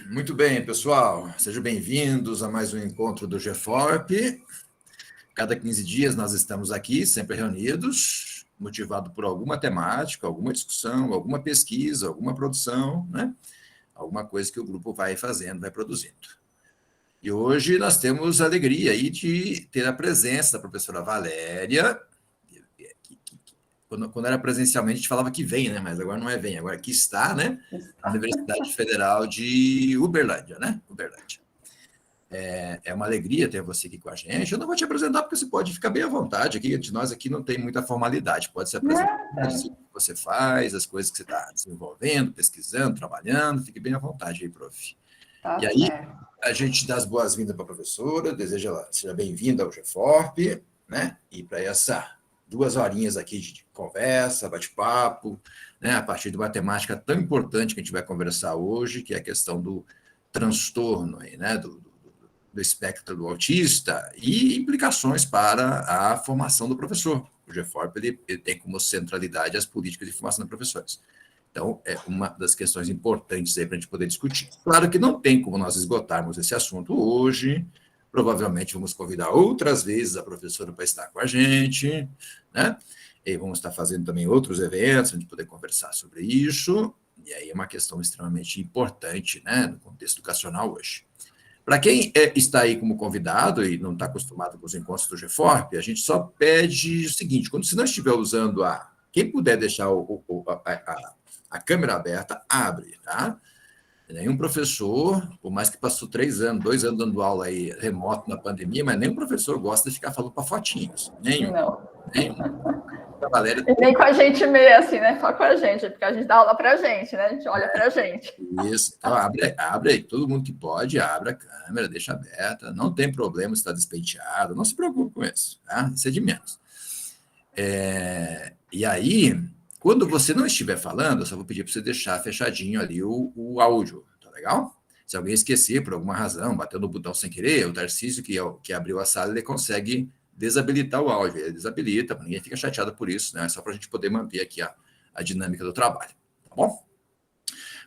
Muito bem, pessoal. Sejam bem-vindos a mais um encontro do GFORP. Cada 15 dias nós estamos aqui, sempre reunidos, motivado por alguma temática, alguma discussão, alguma pesquisa, alguma produção, né? Alguma coisa que o grupo vai fazendo, vai produzindo. E hoje nós temos a alegria aí de ter a presença da professora Valéria. Quando era presencialmente, a gente falava que vem, né? Mas agora não é vem, agora aqui está, né? Na Universidade Federal de Uberlândia, né? Uberlândia. É uma alegria ter você aqui com a gente. Eu não vou te apresentar porque você pode ficar bem à vontade. Aqui, de nós aqui não tem muita formalidade. Pode se apresentar, dizer o que você faz, as coisas que você está desenvolvendo, pesquisando, trabalhando. Fique bem à vontade aí, prof. Tá e aí, certo. a gente dá as boas-vindas para a professora, deseja ela seja bem-vinda ao GFORP, né? E para essa 2 horinhas aqui de conversa, bate-papo, né? A partir de uma temática tão importante que a gente vai conversar hoje, que é a questão do transtorno aí, né? Do espectro do autista e implicações para a formação do professor. O GFORP ele tem como centralidade as políticas de formação de professores. Então, é uma das questões importantes aí para a gente poder discutir. Claro que não tem como nós esgotarmos esse assunto hoje, provavelmente vamos convidar outras vezes a professora para estar com a gente, né? E vamos estar fazendo também outros eventos, para a gente poder conversar sobre isso, e aí é uma questão extremamente importante, né, no contexto educacional hoje. Para quem está aí como convidado e não está acostumado com os encontros do GFORP, a gente só pede o seguinte, quando você não estiver usando quem puder deixar a câmera aberta, abre, tá? Nenhum professor, por mais que passou 3 anos, 2 anos dando aula aí remoto na pandemia, mas nenhum professor gosta de ficar falando para fotinhos. Nenhum. A Valéria... E nem com a gente meio assim, né? Só com a gente, porque a gente dá aula para a gente, né? A gente olha para a gente. Isso. Então, abre aí. Todo mundo que pode, abre a câmera, deixa aberta. Não tem problema se está despenteado. Não se preocupe com isso. Tá? Isso é de menos. E aí, quando você não estiver falando, eu só vou pedir para você deixar fechadinho ali o áudio. Tá legal? Se alguém esquecer por alguma razão, bateu no botão sem querer, o Tarcísio, que abriu a sala, ele consegue desabilitar o áudio. Ele desabilita, ninguém fica chateado por isso, né? É só para a gente poder manter aqui a dinâmica do trabalho. Tá bom?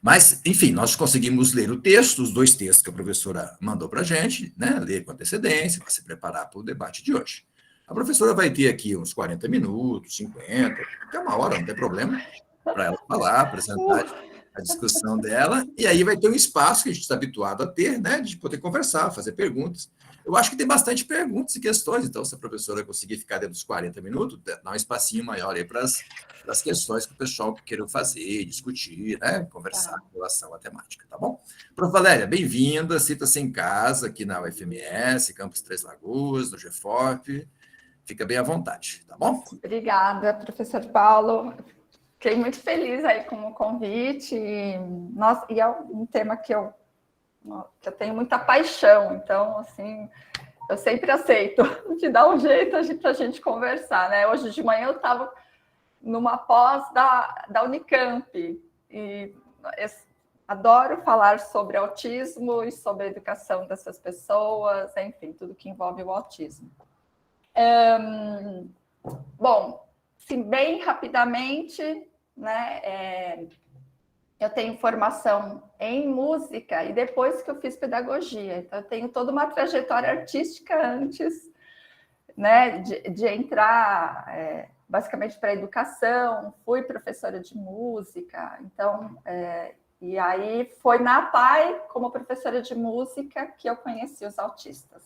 Mas, enfim, nós conseguimos ler o texto, os 2 textos que a professora mandou para a gente, né? Ler com antecedência, para se preparar para o debate de hoje. A professora vai ter aqui uns 40 minutos, 50, até 1 hora, não tem problema, para ela falar, apresentar a discussão dela, e aí vai ter um espaço que a gente está habituado a ter, né? De poder conversar, fazer perguntas. Eu acho que tem bastante perguntas e questões, então, se a professora conseguir ficar dentro dos 40 minutos, dá um espacinho maior aí para as questões que o pessoal queira fazer, discutir, né? Conversar em relação à temática, tá bom? Prof. Valéria, bem-vinda, sinta-se em casa aqui na UFMS, Campus Três Lagoas, no GFORP. Fica bem à vontade, tá bom? Obrigada, professor Paulo. Fiquei muito feliz aí com o convite. E é um tema que eu tenho muita paixão, então, assim, eu sempre aceito de dar um jeito para a gente conversar, né? Hoje de manhã eu estava numa pós da Unicamp e adoro falar sobre autismo e sobre a educação dessas pessoas, enfim, tudo que envolve o autismo. Bom, assim, bem rapidamente, né? Eu tenho formação em música e depois que eu fiz pedagogia, então eu tenho toda uma trajetória artística antes, né, de entrar basicamente para a educação, fui professora de música, então, e aí foi na PAI, como professora de música, que eu conheci os autistas,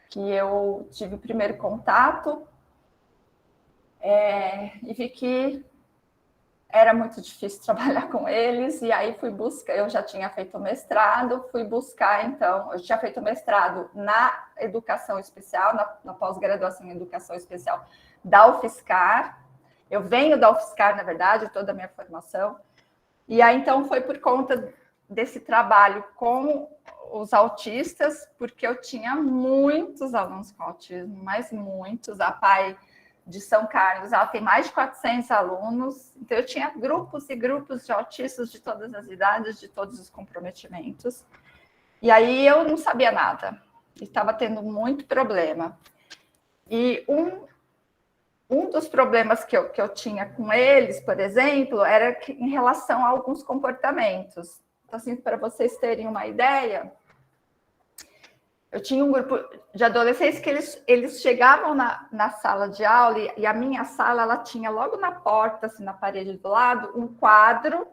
que eu tive o primeiro contato e vi que era muito difícil trabalhar com eles, e aí fui buscar, eu já tinha feito mestrado, fui buscar, então, eu tinha feito mestrado na educação especial, na pós-graduação em educação especial da UFSCar, eu venho da UFSCar, na verdade, toda a minha formação, e aí, então, foi por conta desse trabalho com os autistas, porque eu tinha muitos alunos com autismo, mas muitos, a PAI de São Carlos, ela tem mais de 400 alunos, então eu tinha grupos e grupos de autistas de todas as idades, de todos os comprometimentos, e aí eu não sabia nada, estava tendo muito problema. E um dos problemas que eu tinha com eles, por exemplo, era em relação a alguns comportamentos. assim, para vocês terem uma ideia, eu tinha um grupo de adolescentes que eles chegavam na sala de aula, e a minha sala, ela tinha logo na porta, assim, na parede do lado, um quadro,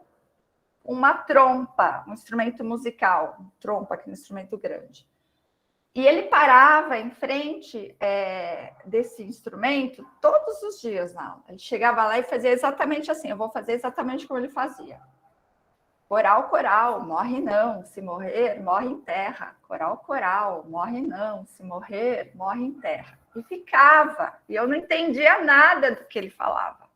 uma trompa, um instrumento musical, trompa, aquele instrumento grande. E ele parava em frente desse instrumento todos os dias na aula. Ele chegava lá e fazia exatamente assim, eu vou fazer exatamente como ele fazia. Coral, coral, morre não, se morrer, morre em terra. Coral, coral, morre não, se morrer, morre em terra. E ficava, e eu não entendia nada do que ele falava.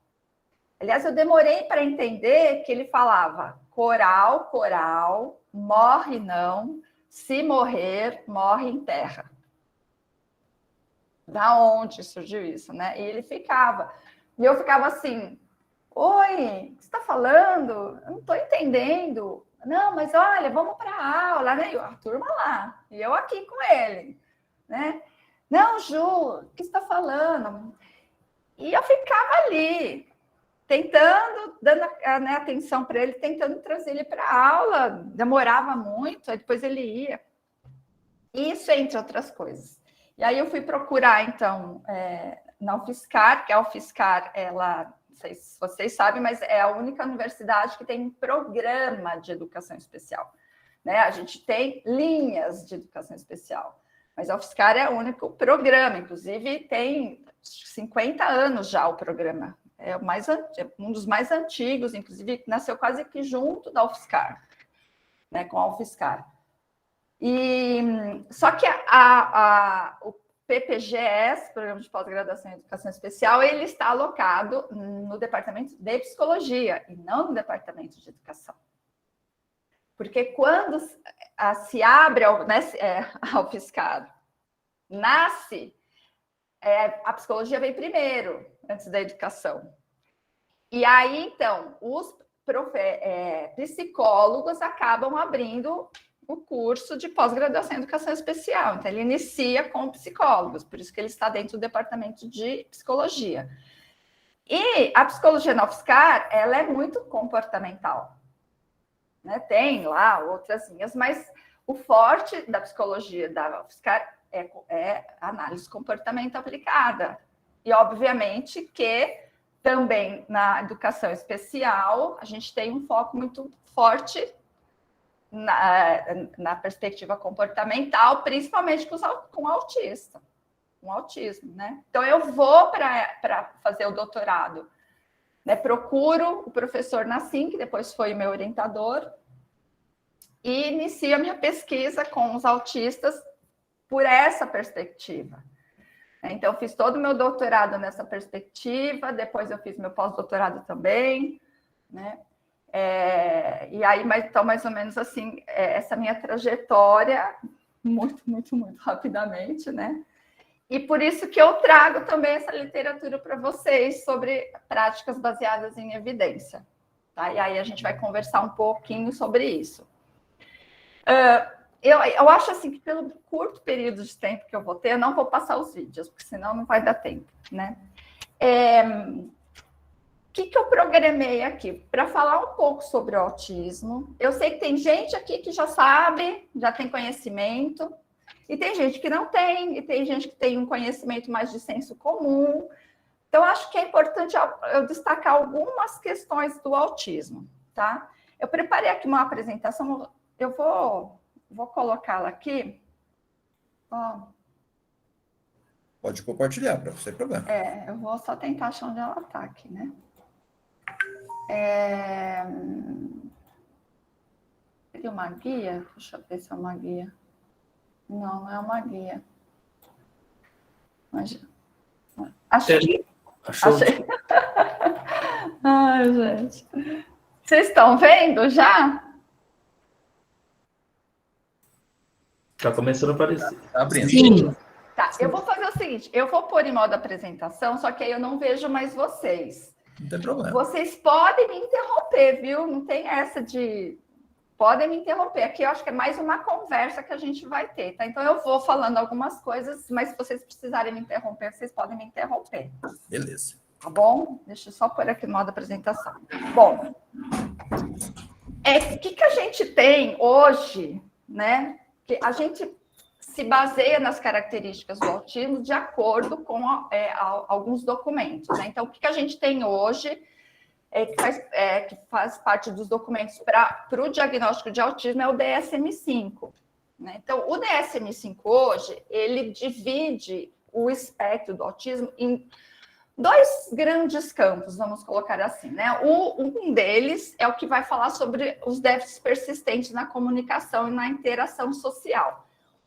Aliás, eu demorei para entender que ele falava coral, coral, morre não, se morrer, morre em terra. Da onde surgiu isso, né? E ele ficava. E eu ficava assim, oi, o que você está falando? Eu não estou entendendo. Não, mas olha, vamos para a aula, né? A turma lá, e eu aqui com ele, né? Não, Ju, o que você está falando? E eu ficava ali, tentando, dando atenção para ele, tentando trazer ele para a aula. Demorava muito, aí depois ele ia. Isso, entre outras coisas. E aí eu fui procurar, então, na UFSCar, que a UFSCar, ela, não sei se vocês sabem, mas é a única universidade que tem um programa de educação especial, né? A gente tem linhas de educação especial, mas a UFSCar é o único programa, inclusive tem 50 anos já o programa, é um dos mais antigos, inclusive nasceu quase que junto da UFSCar, né, com a UFSCar. Só que o PPGS, Programa de Pós-Graduação em Educação Especial, ele está alocado no Departamento de Psicologia e não no Departamento de Educação. Porque quando se abre a UFSCar, nasce, a psicologia vem primeiro, antes da educação. E aí, então, os psicólogos acabam abrindo o curso de pós-graduação em educação especial. Então, ele inicia com psicólogos, por isso que ele está dentro do departamento de psicologia. E a psicologia na UFSCar, ela é muito comportamental, né? Tem lá outras linhas, mas o forte da psicologia da UFSCar é análise comportamento aplicada. E, obviamente, que também na educação especial, a gente tem um foco muito forte na perspectiva comportamental, principalmente com autista, com autismo, né? Então, eu vou para fazer o doutorado, né? Procuro o professor Nassim, que depois foi meu orientador, e inicio a minha pesquisa com os autistas por essa perspectiva. Então, fiz todo o meu doutorado nessa perspectiva, depois eu fiz meu pós-doutorado também, né? E aí, então, mais ou menos assim, essa minha trajetória, muito, muito, muito rapidamente, né? E por isso que eu trago também essa literatura para vocês sobre práticas baseadas em evidência, tá? E aí a gente vai conversar um pouquinho sobre isso. Eu acho assim que pelo curto período de tempo que eu vou ter, eu não vou passar os vídeos, porque senão não vai dar tempo, né? O que eu programei aqui? Para falar um pouco sobre o autismo. Eu sei que tem gente aqui que já sabe, já tem conhecimento, e tem gente que não tem, e tem gente que tem um conhecimento mais de senso comum. Então, acho que é importante eu destacar algumas questões do autismo, tá? Eu preparei aqui uma apresentação, eu vou colocá-la aqui. Pode compartilhar, para você, problema. Eu vou só tentar achar onde ela está aqui, né? Seria uma guia? Deixa eu ver se é uma guia. Não é uma guia. Mas... Achei. Achei. Ai, gente. Vocês estão vendo já? Está começando a aparecer. Tá abrindo. Sim. Tá, eu vou fazer o seguinte, eu vou pôr em modo apresentação, só que aí eu não vejo mais vocês. Não tem problema. Vocês podem me interromper, viu? Não tem essa de... Podem me interromper. Aqui eu acho que é mais uma conversa que a gente vai ter, tá? Então eu vou falando algumas coisas, mas se vocês precisarem me interromper, vocês podem me interromper. Beleza. Tá bom? Deixa eu só pôr aqui no modo apresentação. Bom, O que a gente tem hoje, né? Que a gente se baseia nas características do autismo de acordo com alguns documentos, né? Então, o que a gente tem hoje que faz parte dos documentos para o diagnóstico de autismo é o DSM-5. Né? Então, o DSM-5 hoje, ele divide o espectro do autismo em 2 grandes campos, vamos colocar assim, né? Um deles é o que vai falar sobre os déficits persistentes na comunicação e na interação social.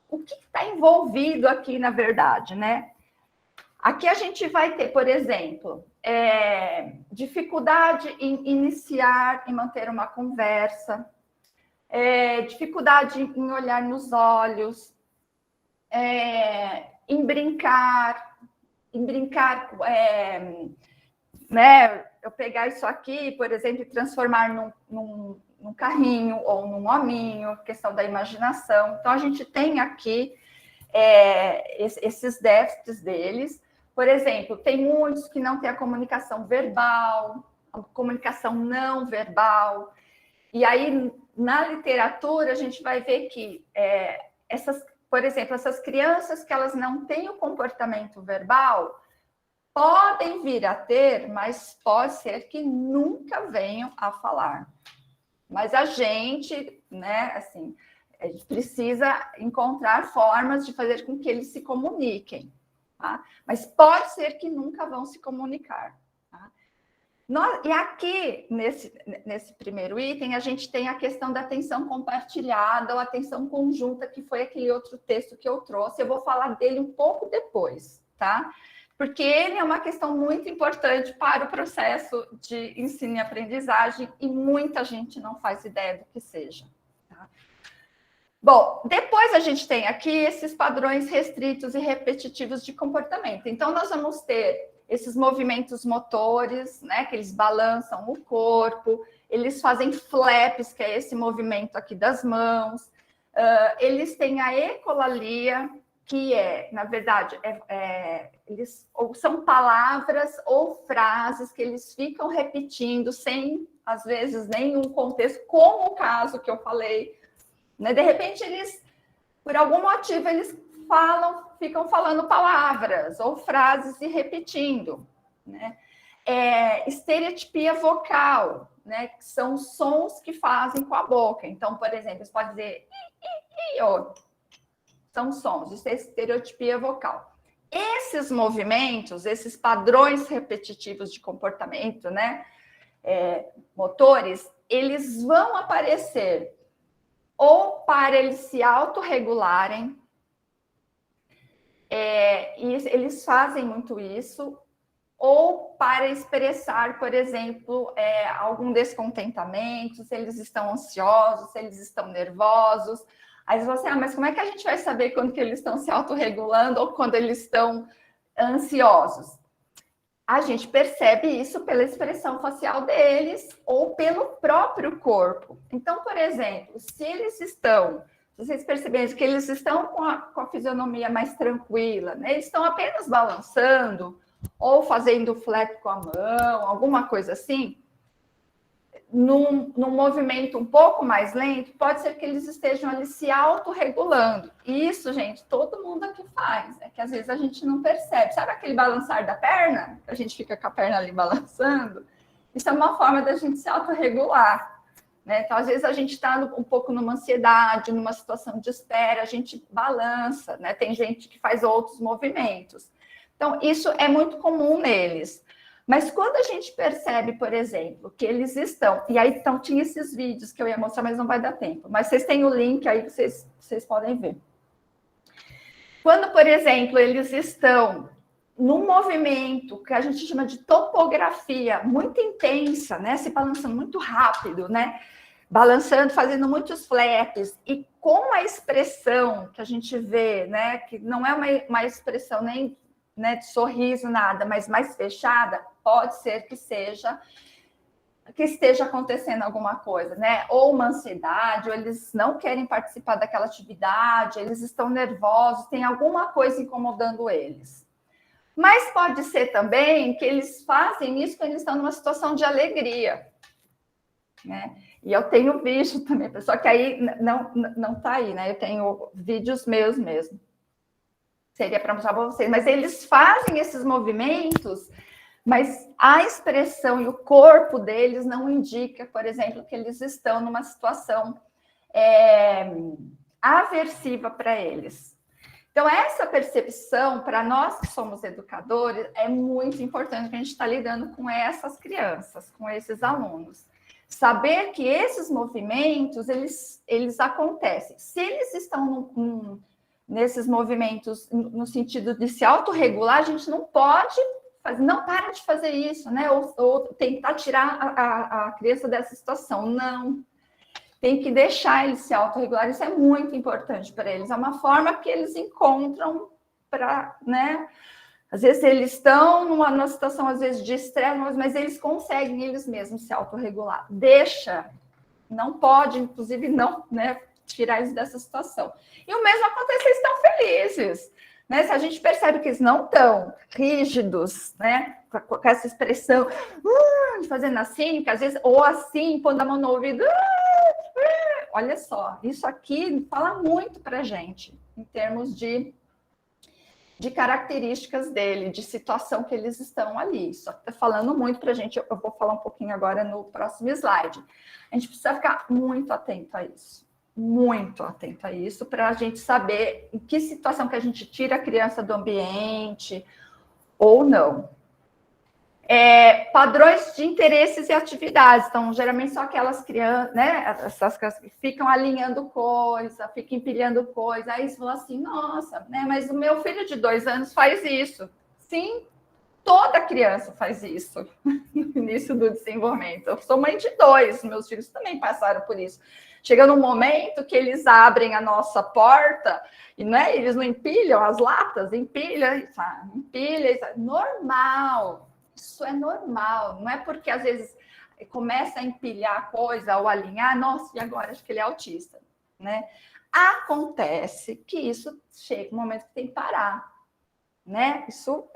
O que está envolvido aqui, na verdade, né? Aqui a gente vai ter, por exemplo, dificuldade em iniciar e manter uma conversa, dificuldade em olhar nos olhos, em brincar, né? Eu pegar isso aqui, por exemplo, e transformar num carrinho ou num hominho, questão da imaginação. Então, a gente tem aqui esses déficits deles. Por exemplo, tem muitos que não têm a comunicação verbal, a comunicação não verbal. E aí, na literatura, a gente vai ver que por exemplo, essas crianças que elas não têm o comportamento verbal podem vir a ter, mas pode ser que nunca venham a falar. Mas a gente, né, assim, a gente precisa encontrar formas de fazer com que eles se comuniquem, tá? Mas pode ser que nunca vão se comunicar. Tá? E aqui, nesse primeiro item, a gente tem a questão da atenção compartilhada ou atenção conjunta, que foi aquele outro texto que eu trouxe. Eu vou falar dele um pouco depois, tá? Porque ele é uma questão muito importante para o processo de ensino e aprendizagem e muita gente não faz ideia do que seja. Tá? Bom, depois a gente tem aqui esses padrões restritos e repetitivos de comportamento. Então, nós vamos ter esses movimentos motores, né, que eles balançam o corpo, eles fazem flaps, que é esse movimento aqui das mãos, eles têm a ecolalia, que na verdade, eles ou são palavras ou frases que eles ficam repetindo sem, às vezes, nenhum contexto, como o caso que eu falei, né? De repente, eles, por algum motivo, eles ficam falando palavras ou frases e repetindo, né? Estereotipia vocal, né? Que são sons que fazem com a boca. Então, por exemplo, você pode dizer ou são sons, isso é estereotipia vocal. Esses movimentos, esses padrões repetitivos de comportamento, né? Motores, eles vão aparecer ou para eles se autorregularem, e eles fazem muito isso, ou para expressar, por exemplo, algum descontentamento, se eles estão ansiosos, se eles estão nervosos. Aí você fala assim, mas como é que a gente vai saber quando que eles estão se autorregulando ou quando eles estão ansiosos? A gente percebe isso pela expressão facial deles ou pelo próprio corpo. Então, por exemplo, se eles estão... Vocês perceberam que eles estão com a fisionomia mais tranquila, né? Eles estão apenas balançando ou fazendo flap com a mão, alguma coisa assim. Num movimento um pouco mais lento, pode ser que eles estejam ali se autorregulando. Isso, gente, todo mundo aqui faz. É que às vezes a gente não percebe. Sabe aquele balançar da perna? A gente fica com a perna ali balançando. Isso é uma forma da gente se autorregular. Né? Então, às vezes, a gente está um pouco numa ansiedade, numa situação de espera, a gente balança, né? Tem gente que faz outros movimentos. Então, isso é muito comum neles. Mas quando a gente percebe, por exemplo, que eles estão... E aí, então, tinha esses vídeos que eu ia mostrar, mas não vai dar tempo. Mas vocês têm o link aí, vocês podem ver. Quando, por exemplo, eles estão num movimento que a gente chama de topografia muito intensa, né? Se balançando muito rápido, né? Balançando, fazendo muitos flaps, e com a expressão que a gente vê, né? Que não é uma expressão nem, né, de sorriso, nada, mas mais fechada, pode ser que esteja acontecendo alguma coisa, né? Ou uma ansiedade, ou eles não querem participar daquela atividade, eles estão nervosos, tem alguma coisa incomodando eles. Mas pode ser também que eles fazem isso quando eles estão numa situação de alegria, né? E eu tenho vídeo também, só que aí não tá aí, né? Eu tenho vídeos meus mesmo. Seria para mostrar para vocês. Mas eles fazem esses movimentos, mas a expressão e o corpo deles não indica, por exemplo, que eles estão numa situação aversiva para eles. Então, essa percepção, para nós que somos educadores, é muito importante que a gente está lidando com essas crianças, com esses alunos. Saber que esses movimentos, eles acontecem. Se eles estão nesses movimentos no sentido de se autorregular, a gente não pode fazer, não para de fazer isso, né? Ou tentar tirar a criança dessa situação. Não. Tem que deixar eles se autorregular, isso é muito importante para eles. É uma forma que eles encontram para, né? Às vezes eles estão numa situação, às vezes, de estresse, mas eles conseguem eles mesmos se autorregular. Deixa, não pode, inclusive, não, né, tirar eles dessa situação. E o mesmo acontece, eles estão felizes. Né? Se a gente percebe que eles não estão rígidos, né, com essa expressão, fazendo assim, que às vezes, ou assim, pondo a mão no ouvido, olha só, isso aqui fala muito para a gente, em termos de características dele, de situação que eles estão ali. Isso está falando muito para a gente, eu vou falar um pouquinho agora no próximo slide. A gente precisa ficar muito atento a isso. Muito atento a isso, para a gente saber em que situação que a gente tira a criança do ambiente ou não. Padrões de interesses e atividades. Então, geralmente são aquelas crianças, né? Essas crianças que ficam alinhando coisa, ficam empilhando coisa. Aí você fala assim, nossa, né? Mas o meu filho de 2 anos faz isso. Sim, toda criança faz isso no início do desenvolvimento. Eu sou mãe de 2, meus filhos também passaram por isso. Chega num momento que eles abrem a nossa porta e, né, eles não empilham as latas, empilha, normal. Isso é normal. Não é porque às vezes começa a empilhar coisa ou alinhar, nossa, e agora acho que ele é autista, né? Acontece que isso chega um momento que tem que parar. Né? Isso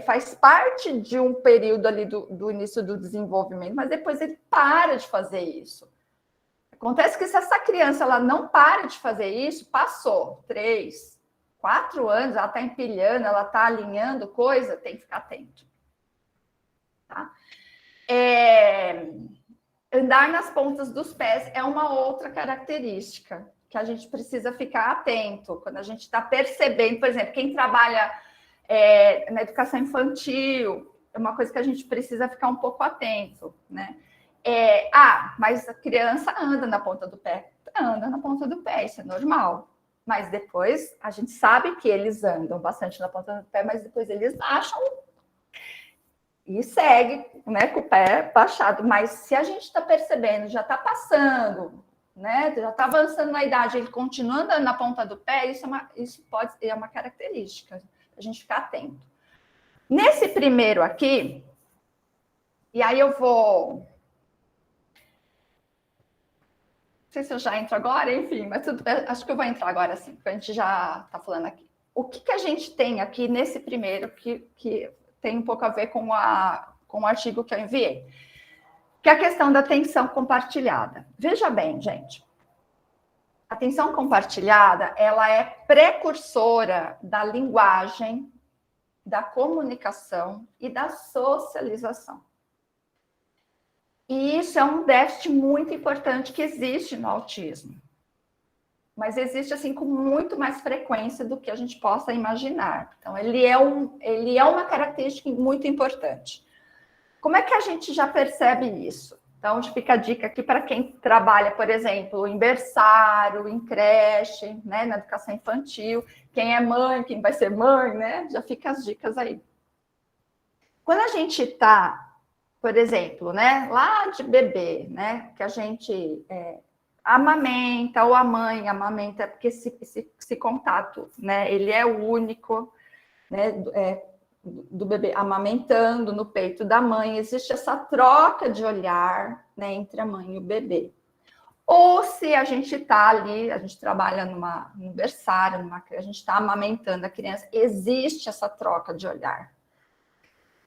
faz parte de um período ali do início do desenvolvimento, mas depois ele para de fazer isso. Acontece que se essa criança ela não para de fazer isso, passou 3, 4 anos, ela está empilhando, ela está alinhando coisa, tem que ficar atento. Tá? Andar nas pontas dos pés é uma outra característica que a gente precisa ficar atento. Quando a gente está percebendo, por exemplo, quem trabalha na educação infantil, é uma coisa que a gente precisa ficar um pouco atento, né? Mas a criança anda na ponta do pé. Anda na ponta do pé, isso é normal. Mas depois, a gente sabe que eles andam bastante na ponta do pé, mas depois eles baixam e segue, né, com o pé baixado. Mas se a gente está percebendo, já está passando, né, já está avançando na idade, ele continua andando na ponta do pé, isso pode ser uma característica. A gente ficar atento. Nesse primeiro aqui, e aí eu vou... Não sei se eu já entro agora, enfim, mas acho que eu vou entrar agora sim, porque a gente já está falando aqui. O que a gente tem aqui nesse primeiro, que tem um pouco a ver com o artigo que eu enviei, que é a questão da atenção compartilhada. Veja bem, gente. A atenção compartilhada, ela é precursora da linguagem, da comunicação e da socialização. E isso é um déficit muito importante que existe no autismo. Mas existe, assim, com muito mais frequência do que a gente possa imaginar. Então, ele é uma característica muito importante. Como é que a gente já percebe isso? Então, fica a dica aqui para quem trabalha, por exemplo, em berçário, em creche, né, na educação infantil, quem é mãe, quem vai ser mãe, né, já fica as dicas aí. Quando a gente está, por exemplo, né, lá de bebê, né, que a gente amamenta, ou a mãe amamenta, porque esse contato, né, ele é único, né, do bebê amamentando no peito da mãe, existe essa troca de olhar, né, entre a mãe e o bebê. Ou se a gente está ali, a gente trabalha num berçário, a gente está amamentando a criança, existe essa troca de olhar.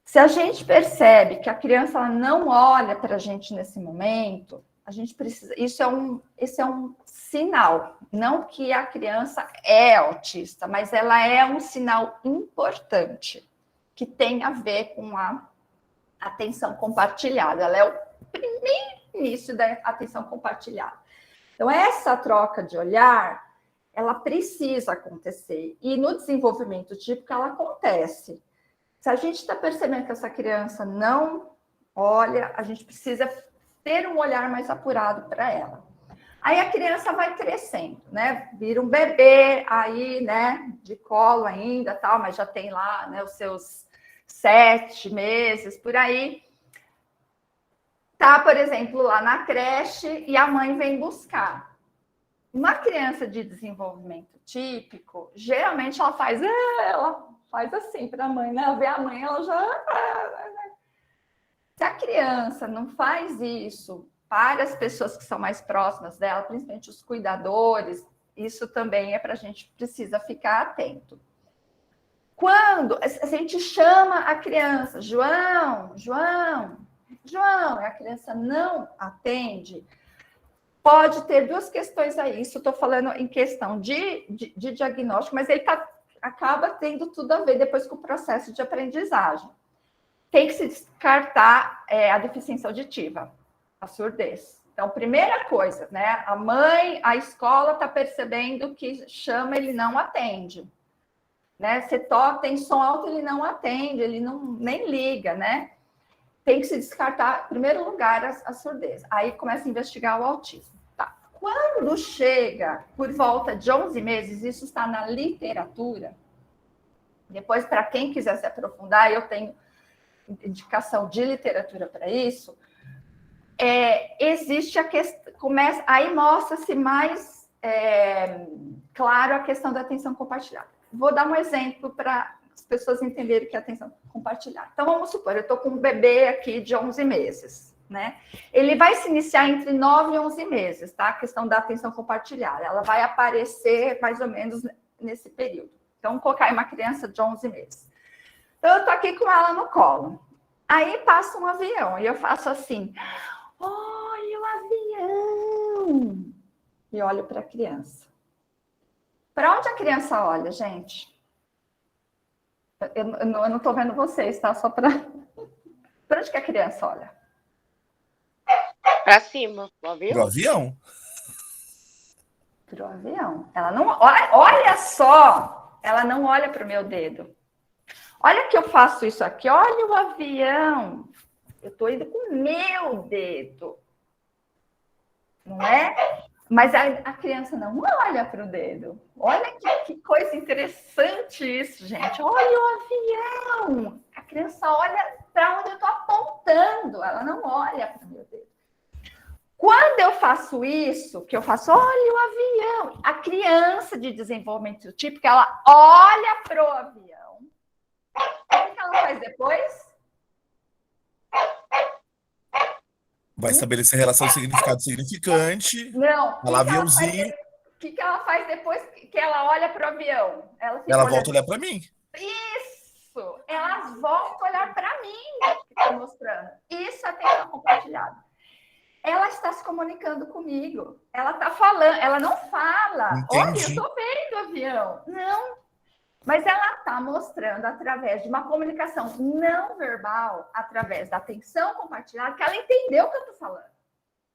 Se a gente percebe que a criança ela não olha para a gente nesse momento, a gente precisa. Esse é um sinal, não que a criança é autista, mas ela é um sinal importante que tem a ver com a atenção compartilhada. Ela é o primeiro início da atenção compartilhada. Então, essa troca de olhar, ela precisa acontecer. E no desenvolvimento típico, ela acontece. Se a gente está percebendo que essa criança não olha, a gente precisa ter um olhar mais apurado para ela. Aí a criança vai crescendo, né? Vira um bebê, aí, né? De colo ainda, tal, mas já tem lá, né? Os seus 7 meses, por aí. Tá, por exemplo, lá na creche e a mãe vem buscar. Uma criança de desenvolvimento típico, geralmente ela faz assim para a mãe, né? Ela vê a mãe, ela já... Se a criança não faz isso para as pessoas que são mais próximas dela, principalmente os cuidadores, isso também é para a gente precisa ficar atento. Quando a gente chama a criança, João, e a criança não atende, pode ter 2 questões aí. Isso estou falando em questão de diagnóstico, mas ele acaba tendo tudo a ver depois com o processo de aprendizagem. Tem que se descartar a deficiência auditiva, a surdez. Então, primeira coisa, né? A mãe, a escola está percebendo que chama, ele não atende. Né? Você toca, tem som alto, ele não atende, ele nem liga, né? Tem que se descartar, em primeiro lugar, a surdez. Aí começa a investigar o autismo. Tá. Quando chega por volta de 11 meses, isso está na literatura. Depois, para quem quiser se aprofundar, eu tenho indicação de literatura para isso. Existe a questão, aí mostra-se mais claro a questão da atenção compartilhada. Vou dar um exemplo para as pessoas entenderem o que é atenção compartilhada. Então, vamos supor, eu estou com um bebê aqui de 11 meses, né? Ele vai se iniciar entre 9 e 11 meses, tá? A questão da atenção compartilhada. Ela vai aparecer mais ou menos nesse período. Então, vamos colocar aí uma criança de 11 meses. Então, eu estou aqui com ela no colo. Aí passa um avião e eu faço assim, olha o avião! E olho para a criança. Para onde a criança olha, gente? Eu não estou vendo vocês, tá? Só para... Para onde que a criança olha? Para cima, pro avião. Pro avião. Pro avião. Ela não olha só! Ela não olha para o meu dedo. Olha que eu faço isso aqui. Olha o avião. Eu estou indo com o meu dedo. Não é? Mas a criança não olha para o dedo. Olha que coisa interessante isso, gente. Olha o avião. A criança olha para onde eu estou apontando. Ela não olha para o meu dedo. Quando eu faço isso, que eu faço, olha o avião. A criança de desenvolvimento típico, ela olha para o avião. O que ela faz depois? Vai estabelecer relação significado-significante. Não. Falar aviãozinho. O que ela faz depois que ela olha para o avião? Ela volta a olhar para mim. Isso! Ela volta a olhar para mim, que estou mostrando. Isso é atenção compartilhada. Ela está se comunicando comigo. Ela está falando. Ela não fala. Entendi. Olha, eu estou vendo o avião. Não. Mas ela está mostrando, através de uma comunicação não verbal, através da atenção compartilhada, que ela entendeu o que eu estou falando.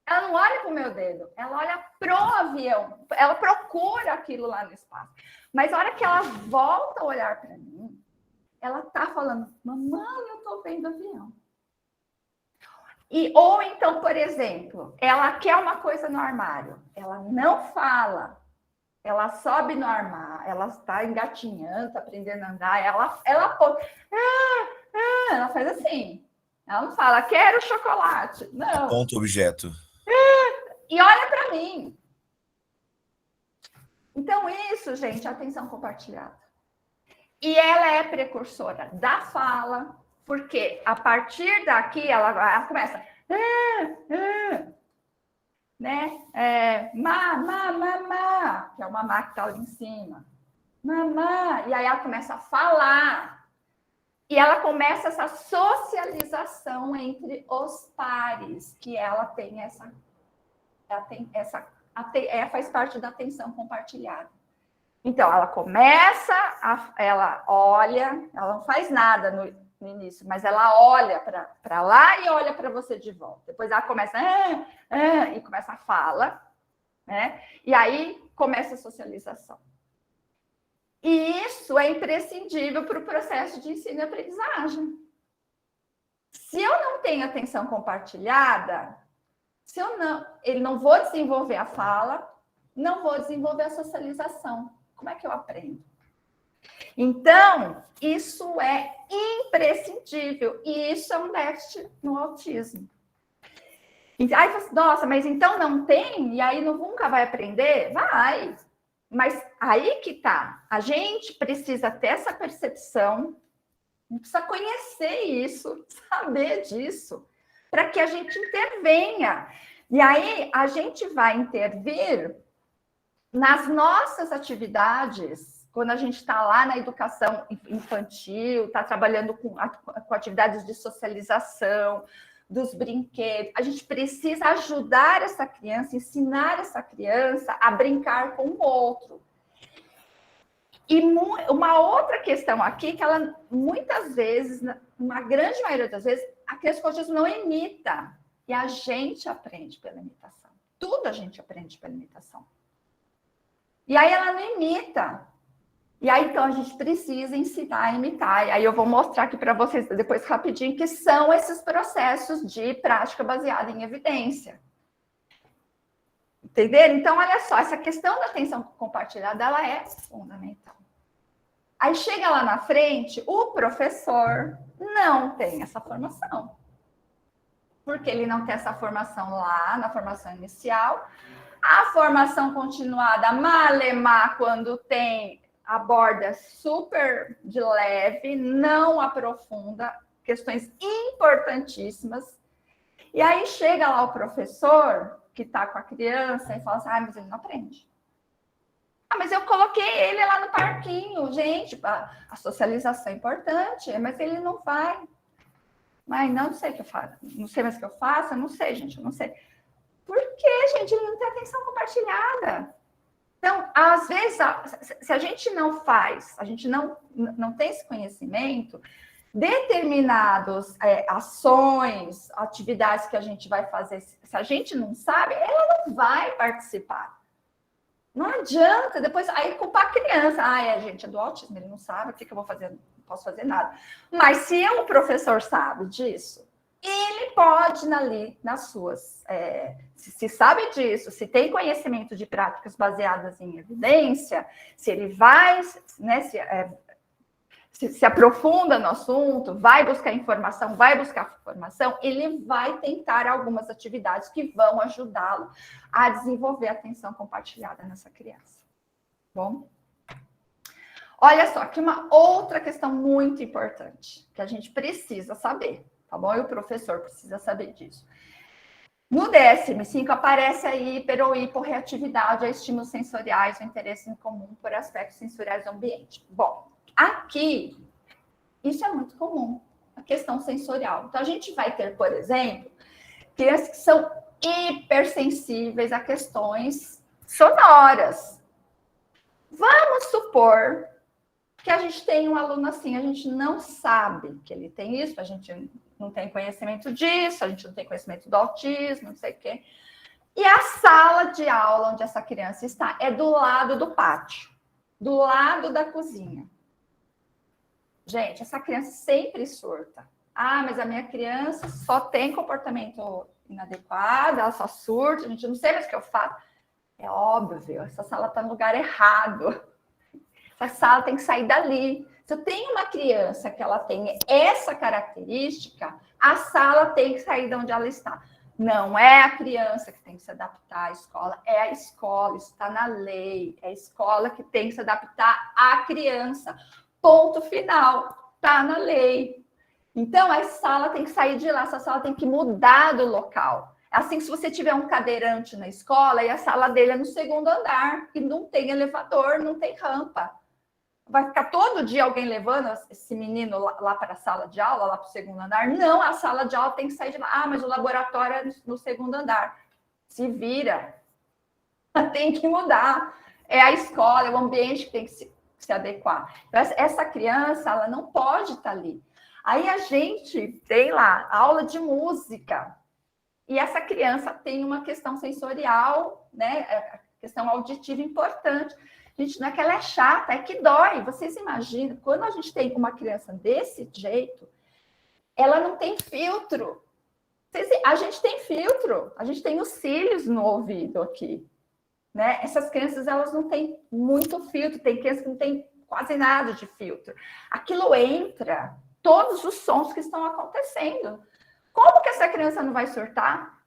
Ela não olha para o meu dedo, ela olha pro avião, ela procura aquilo lá no espaço. Mas a hora que ela volta a olhar para mim, ela está falando, mamãe, eu estou vendo o avião. Ou então, por exemplo, ela quer uma coisa no armário, ela não fala. Ela sobe no armário, ela está engatinhando, está aprendendo a andar, ela faz assim. Ela não fala, quero chocolate. Não. Ponto objeto. E olha para mim. Então, isso, gente, atenção compartilhada. E ela é precursora da fala, porque a partir daqui ela começa... né? Mamá, que é o mamá que está ali em cima. Mamá, e aí ela começa a falar. E ela começa essa socialização entre os pares, que ela tem faz parte da atenção compartilhada. Então, ela começa, ela olha, ela não faz nada no início, mas ela olha para lá e olha para você de volta. Depois ela começa e começa a fala, né? E aí começa a socialização. E isso é imprescindível para o processo de ensino e aprendizagem. Se eu não tenho atenção compartilhada, ele não vou desenvolver a fala, não vou desenvolver a socialização. Como é que eu aprendo? Então, isso é imprescindível. E isso é um déficit no autismo. Aí, nossa, mas então não tem? E aí nunca vai aprender? Vai. Mas aí que tá. A gente precisa ter essa percepção, precisa conhecer isso, saber disso, para que a gente intervenha. E aí a gente vai intervir nas nossas atividades, quando a gente está lá na educação infantil, está trabalhando com atividades de socialização, dos brinquedos, a gente precisa ajudar essa criança, ensinar essa criança a brincar com o outro. E uma outra questão aqui, que ela muitas vezes, uma grande maioria das vezes, a criança com autismo não imita. E a gente aprende pela imitação. Tudo a gente aprende pela imitação. E aí ela não imita. E aí, então, a gente precisa ensinar a imitar. E aí eu vou mostrar aqui para vocês depois rapidinho que são esses processos de prática baseada em evidência. Entenderam? Então, olha só, essa questão da atenção compartilhada, ela é fundamental. Aí chega lá na frente, o professor não tem essa formação. Porque ele não tem essa formação lá, na formação inicial. A formação continuada, malemar, quando tem, aborda super de leve, não aprofunda questões importantíssimas. E aí chega lá o professor que está com a criança e fala assim, mas ele não aprende. Mas eu coloquei ele lá no parquinho. Gente, a socialização é importante, mas ele não vai. Mas não sei o que eu faço. Não sei mais o que eu faço. Eu não sei, gente, eu não sei. Por quê, gente? Ele não tem atenção compartilhada. Então, às vezes, se a gente não faz, a gente não tem esse conhecimento, determinadas ações, atividades que a gente vai fazer, se a gente não sabe, ela não vai participar. Não adianta, depois aí culpar a criança. Gente, é do autismo, ele não sabe, o que eu vou fazer? Não posso fazer nada. Mas se um professor sabe disso, ele pode ali, nas suas... se sabe disso, se tem conhecimento de práticas baseadas em evidência, se ele vai, né, se aprofunda no assunto, vai buscar informação, ele vai tentar algumas atividades que vão ajudá-lo a desenvolver a atenção compartilhada nessa criança. Bom? Olha só, aqui uma outra questão muito importante, que a gente precisa saber, tá bom? E o professor precisa saber disso. No DSM-5 aparece aí hiper ou hiporreatividade a estímulos sensoriais ou interesse em comum por aspectos sensoriais do ambiente. Bom, aqui, isso é muito comum, a questão sensorial. Então, a gente vai ter, por exemplo, crianças que são hipersensíveis a questões sonoras. Vamos supor que a gente tem um aluno assim, a gente não sabe que ele tem isso, a gente não tem conhecimento disso, a gente não tem conhecimento do autismo, não sei o quê. E a sala de aula onde essa criança está é do lado do pátio, do lado da cozinha. Gente, essa criança sempre surta. Mas a minha criança só tem comportamento inadequado, ela só surta, a gente não sei mais o que eu faço. É óbvio, essa sala está no lugar errado. Essa sala tem que sair dali. Se eu tenho uma criança que ela tem essa característica, a sala tem que sair de onde ela está. Não é a criança que tem que se adaptar à escola, é a escola, isso está na lei. É a escola que tem que se adaptar à criança. Ponto final, está na lei. Então, a sala tem que sair de lá, essa sala tem que mudar do local. Assim, se você tiver um cadeirante na escola e a sala dele é no segundo andar, e não tem elevador, não tem rampa. Vai ficar todo dia alguém levando esse menino lá para a sala de aula, lá para o segundo andar? Não, a sala de aula tem que sair de lá. Mas o laboratório é no segundo andar. se vira. Tem que mudar. É a escola, é o ambiente que tem que se adequar. Então, essa criança, ela não pode estar ali. Aí a gente tem lá aula de música. E essa criança tem uma questão sensorial, né? Questão auditiva importante. Gente, não é que ela é chata, é que dói. Vocês imaginam, quando a gente tem uma criança desse jeito, ela não tem filtro. A gente tem filtro, a gente tem os cílios no ouvido aqui. Né? Essas crianças, elas não têm muito filtro, tem crianças que não têm quase nada de filtro. Aquilo entra, todos os sons que estão acontecendo. Como que essa criança não vai surtar?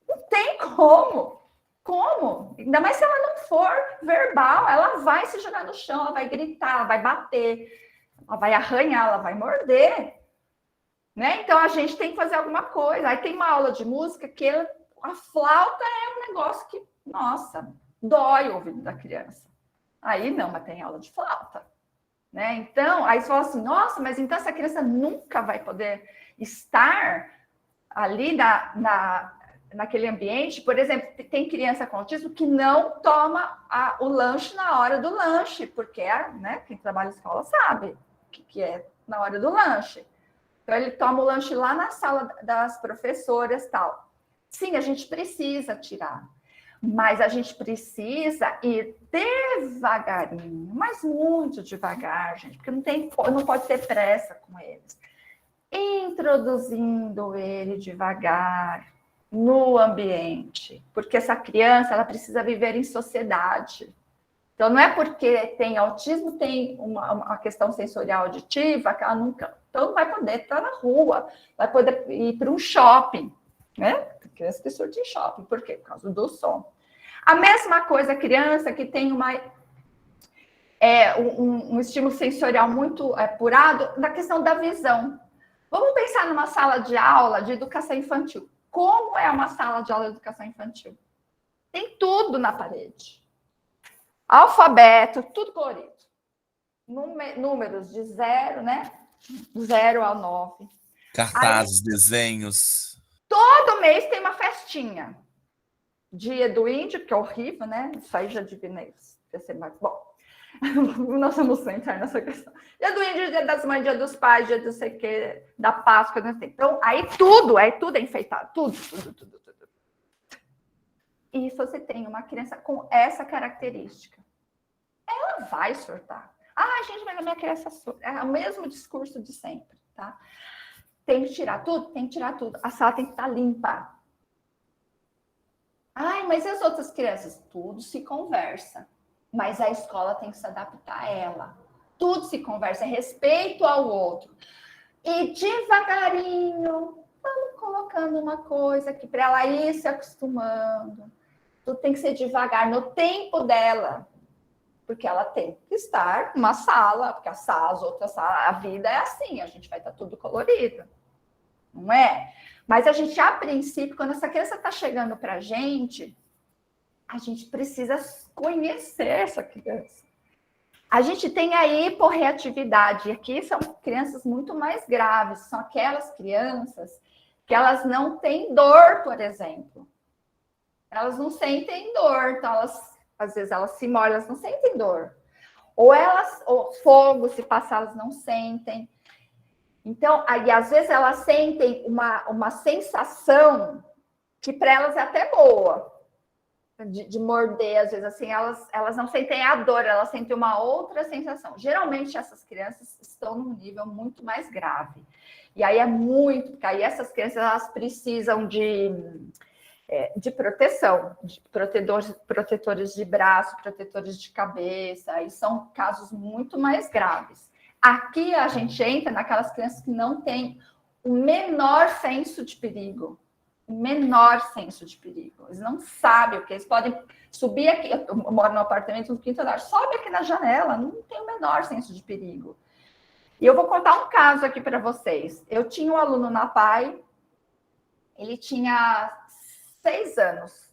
Não tem como. Como? Ainda mais se ela não for verbal, ela vai se jogar no chão, ela vai gritar, ela vai bater, ela vai arranhar, ela vai morder. Né? Então, a gente tem que fazer alguma coisa. Aí tem uma aula de música que a flauta é um negócio que, nossa, dói o ouvido da criança. Aí não, mas tem aula de flauta. Né? Então, aí você fala assim, nossa, mas então essa criança nunca vai poder estar ali naquele ambiente. Por exemplo, tem criança com autismo que não toma o lanche na hora do lanche, porque né, quem trabalha em escola sabe o que é na hora do lanche. Então, ele toma o lanche lá na sala das professoras e tal. Sim, a gente precisa tirar, mas a gente precisa ir devagarinho, mas muito devagar, gente, porque não pode ter pressa com eles. Introduzindo ele devagar no ambiente, porque essa criança, ela precisa viver em sociedade. Então, não é porque tem autismo, tem uma questão sensorial auditiva, que ela nunca... Então, não vai poder estar na rua, vai poder ir para um shopping, né? Criança que surge em shopping. Por quê? Por causa do som. A mesma coisa, a criança que tem um estímulo sensorial muito apurado na questão da visão. Vamos pensar numa sala de aula de educação infantil. Como é uma sala de aula de educação infantil? Tem tudo na parede. Alfabeto, tudo colorido. Números de 0, né? 0 ao 9. Cartazes, desenhos. Todo mês tem uma festinha. Dia do Índio, que é horrível, né? Isso aí já adivinhei. Vai ser mais bom. Nós vamos entrar nessa questão. Dia do Índio, dia das mães, dia dos pais, dia do sei que, da Páscoa, não sei. Então, aí tudo é enfeitado. Tudo. E se você tem uma criança com essa característica, ela vai surtar. Ah, gente, mas a minha criança surta. É o mesmo discurso de sempre, tá? Tem que tirar tudo? Tem que tirar tudo. A sala tem que estar limpa. Ai, mas e as outras crianças? Tudo se conversa. Mas a escola tem que se adaptar a ela. Tudo se conversa, é respeito ao outro. E devagarinho, vamos colocando uma coisa aqui para ela ir se acostumando. Tudo tem que ser devagar, no tempo dela. Porque ela tem que estar numa sala, porque as outras salas, a vida é assim, a gente vai estar tudo colorido. Não é? Mas a gente, a princípio, quando essa criança está chegando para a gente precisa conhecer essa criança. A gente tem a hiporreatividade, e aqui são crianças muito mais graves, são aquelas crianças que elas não têm dor, por exemplo. Elas não sentem dor, então às vezes elas se molham, elas não sentem dor. Ou fogo, se passar, elas não sentem. Então, aí às vezes elas sentem uma sensação que para elas é até boa. De morder, às vezes, assim, elas não sentem a dor, elas sentem uma outra sensação. Geralmente, essas crianças estão num nível muito mais grave. E aí porque aí essas crianças, elas precisam de proteção, de protetores de braço, protetores de cabeça, aí são casos muito mais graves. Aqui a gente entra naquelas crianças que não têm o menor senso de perigo. Eles não sabem o que eles podem subir aqui. Eu moro no apartamento no quinto andar, sobe aqui na janela, não tem o menor senso de perigo. E eu vou contar um caso aqui para vocês. Eu tinha um aluno na PAI, ele tinha 6 anos,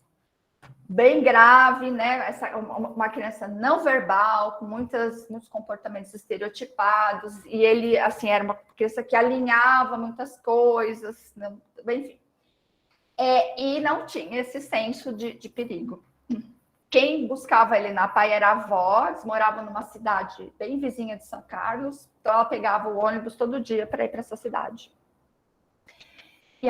bem grave, né? Uma criança não verbal, com muitos comportamentos estereotipados, e ele, assim, era uma criança que alinhava muitas coisas, né? Enfim. E não tinha esse senso de perigo. Quem buscava ele na PAI era a avó, eles moravam numa cidade bem vizinha de São Carlos, então ela pegava o ônibus todo dia para ir para essa cidade. E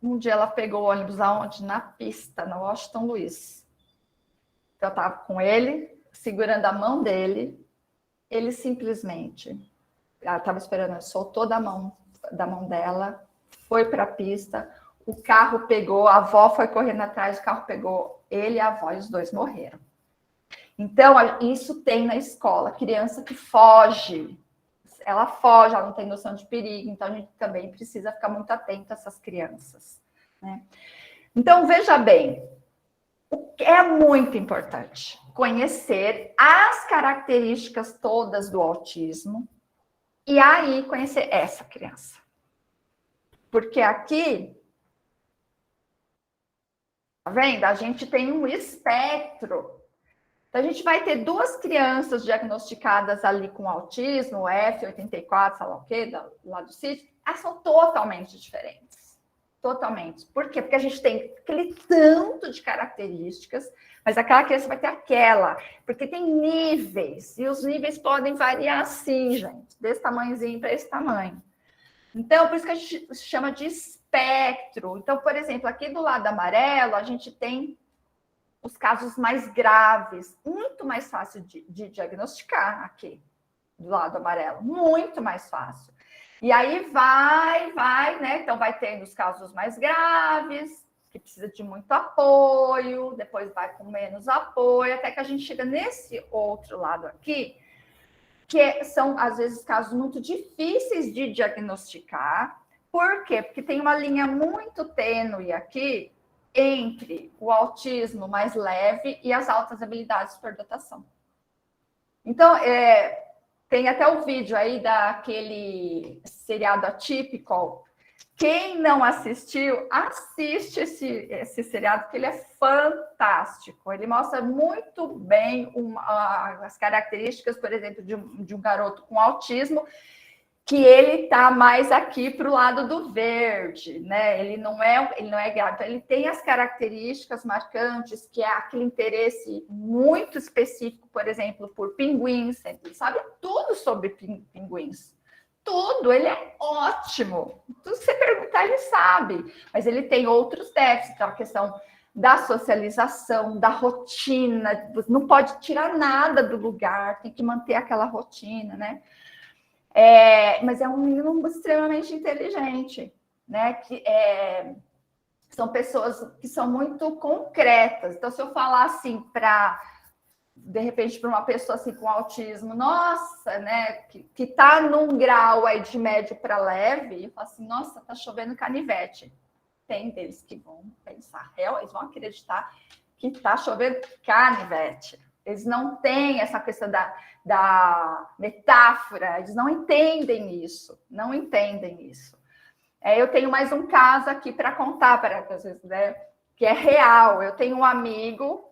um dia ela pegou o ônibus aonde? Na pista, no Washington Luiz. Então eu estava com ele, segurando a mão dele, ele simplesmente, ela estava esperando, ele soltou da mão dela, foi para a pista, o carro pegou, a avó foi correndo atrás, o carro pegou ele e a avó, e os dois morreram. Então, isso tem na escola, criança que foge, ela foge, ela não tem noção de perigo, então a gente também precisa ficar muito atento a essas crianças, né? Então, veja bem, é muito importante conhecer as características todas do autismo e aí conhecer essa criança. Porque aqui, tá vendo? A gente tem um espectro. Então, a gente vai ter duas crianças diagnosticadas ali com autismo, F84, sei lá o quê, lá do sítio, elas são totalmente diferentes. Totalmente. Por quê? Porque a gente tem aquele tanto de características, mas aquela criança vai ter aquela, porque tem níveis, e os níveis podem variar assim, gente, desse tamanhozinho para esse tamanho. Então, por isso que a gente chama de espectro. Então, por exemplo, aqui do lado amarelo, a gente tem os casos mais graves, muito mais fácil de diagnosticar aqui, do lado amarelo, muito mais fácil. E aí vai, né? Então vai tendo os casos mais graves, que precisa de muito apoio, depois vai com menos apoio, até que a gente chega nesse outro lado aqui, que são, às vezes, casos muito difíceis de diagnosticar. Por quê? Porque tem uma linha muito tênue aqui entre o autismo mais leve e as altas habilidades de superdotação. Então, tem até o vídeo aí daquele seriado Atypical. Quem não assistiu, assiste esse seriado, porque ele é fantástico. Ele mostra muito bem as características, por exemplo, de um garoto com autismo, que ele está mais aqui para o lado do verde, né? Ele não é grave. Então, ele tem as características marcantes, que é aquele interesse muito específico, por exemplo, por pinguins. Ele sabe tudo sobre pinguins. Tudo, ele é ótimo. Tudo que você perguntar, ele sabe. Mas ele tem outros déficits, então a questão da socialização, da rotina, não pode tirar nada do lugar, tem que manter aquela rotina, né? Mas é um menino extremamente inteligente, né? São pessoas que são muito concretas. Então, se eu falar assim de repente, para uma pessoa assim com autismo, nossa, né? Que tá num grau aí de médio para leve, eu falo assim, nossa, tá chovendo canivete. Tem deles que vão pensar, eles vão acreditar que tá chovendo canivete. Eles não têm essa questão da metáfora, eles não entendem isso, não entendem isso. Eu tenho mais um caso aqui para contar para vocês, né, que é real. Eu tenho um amigo,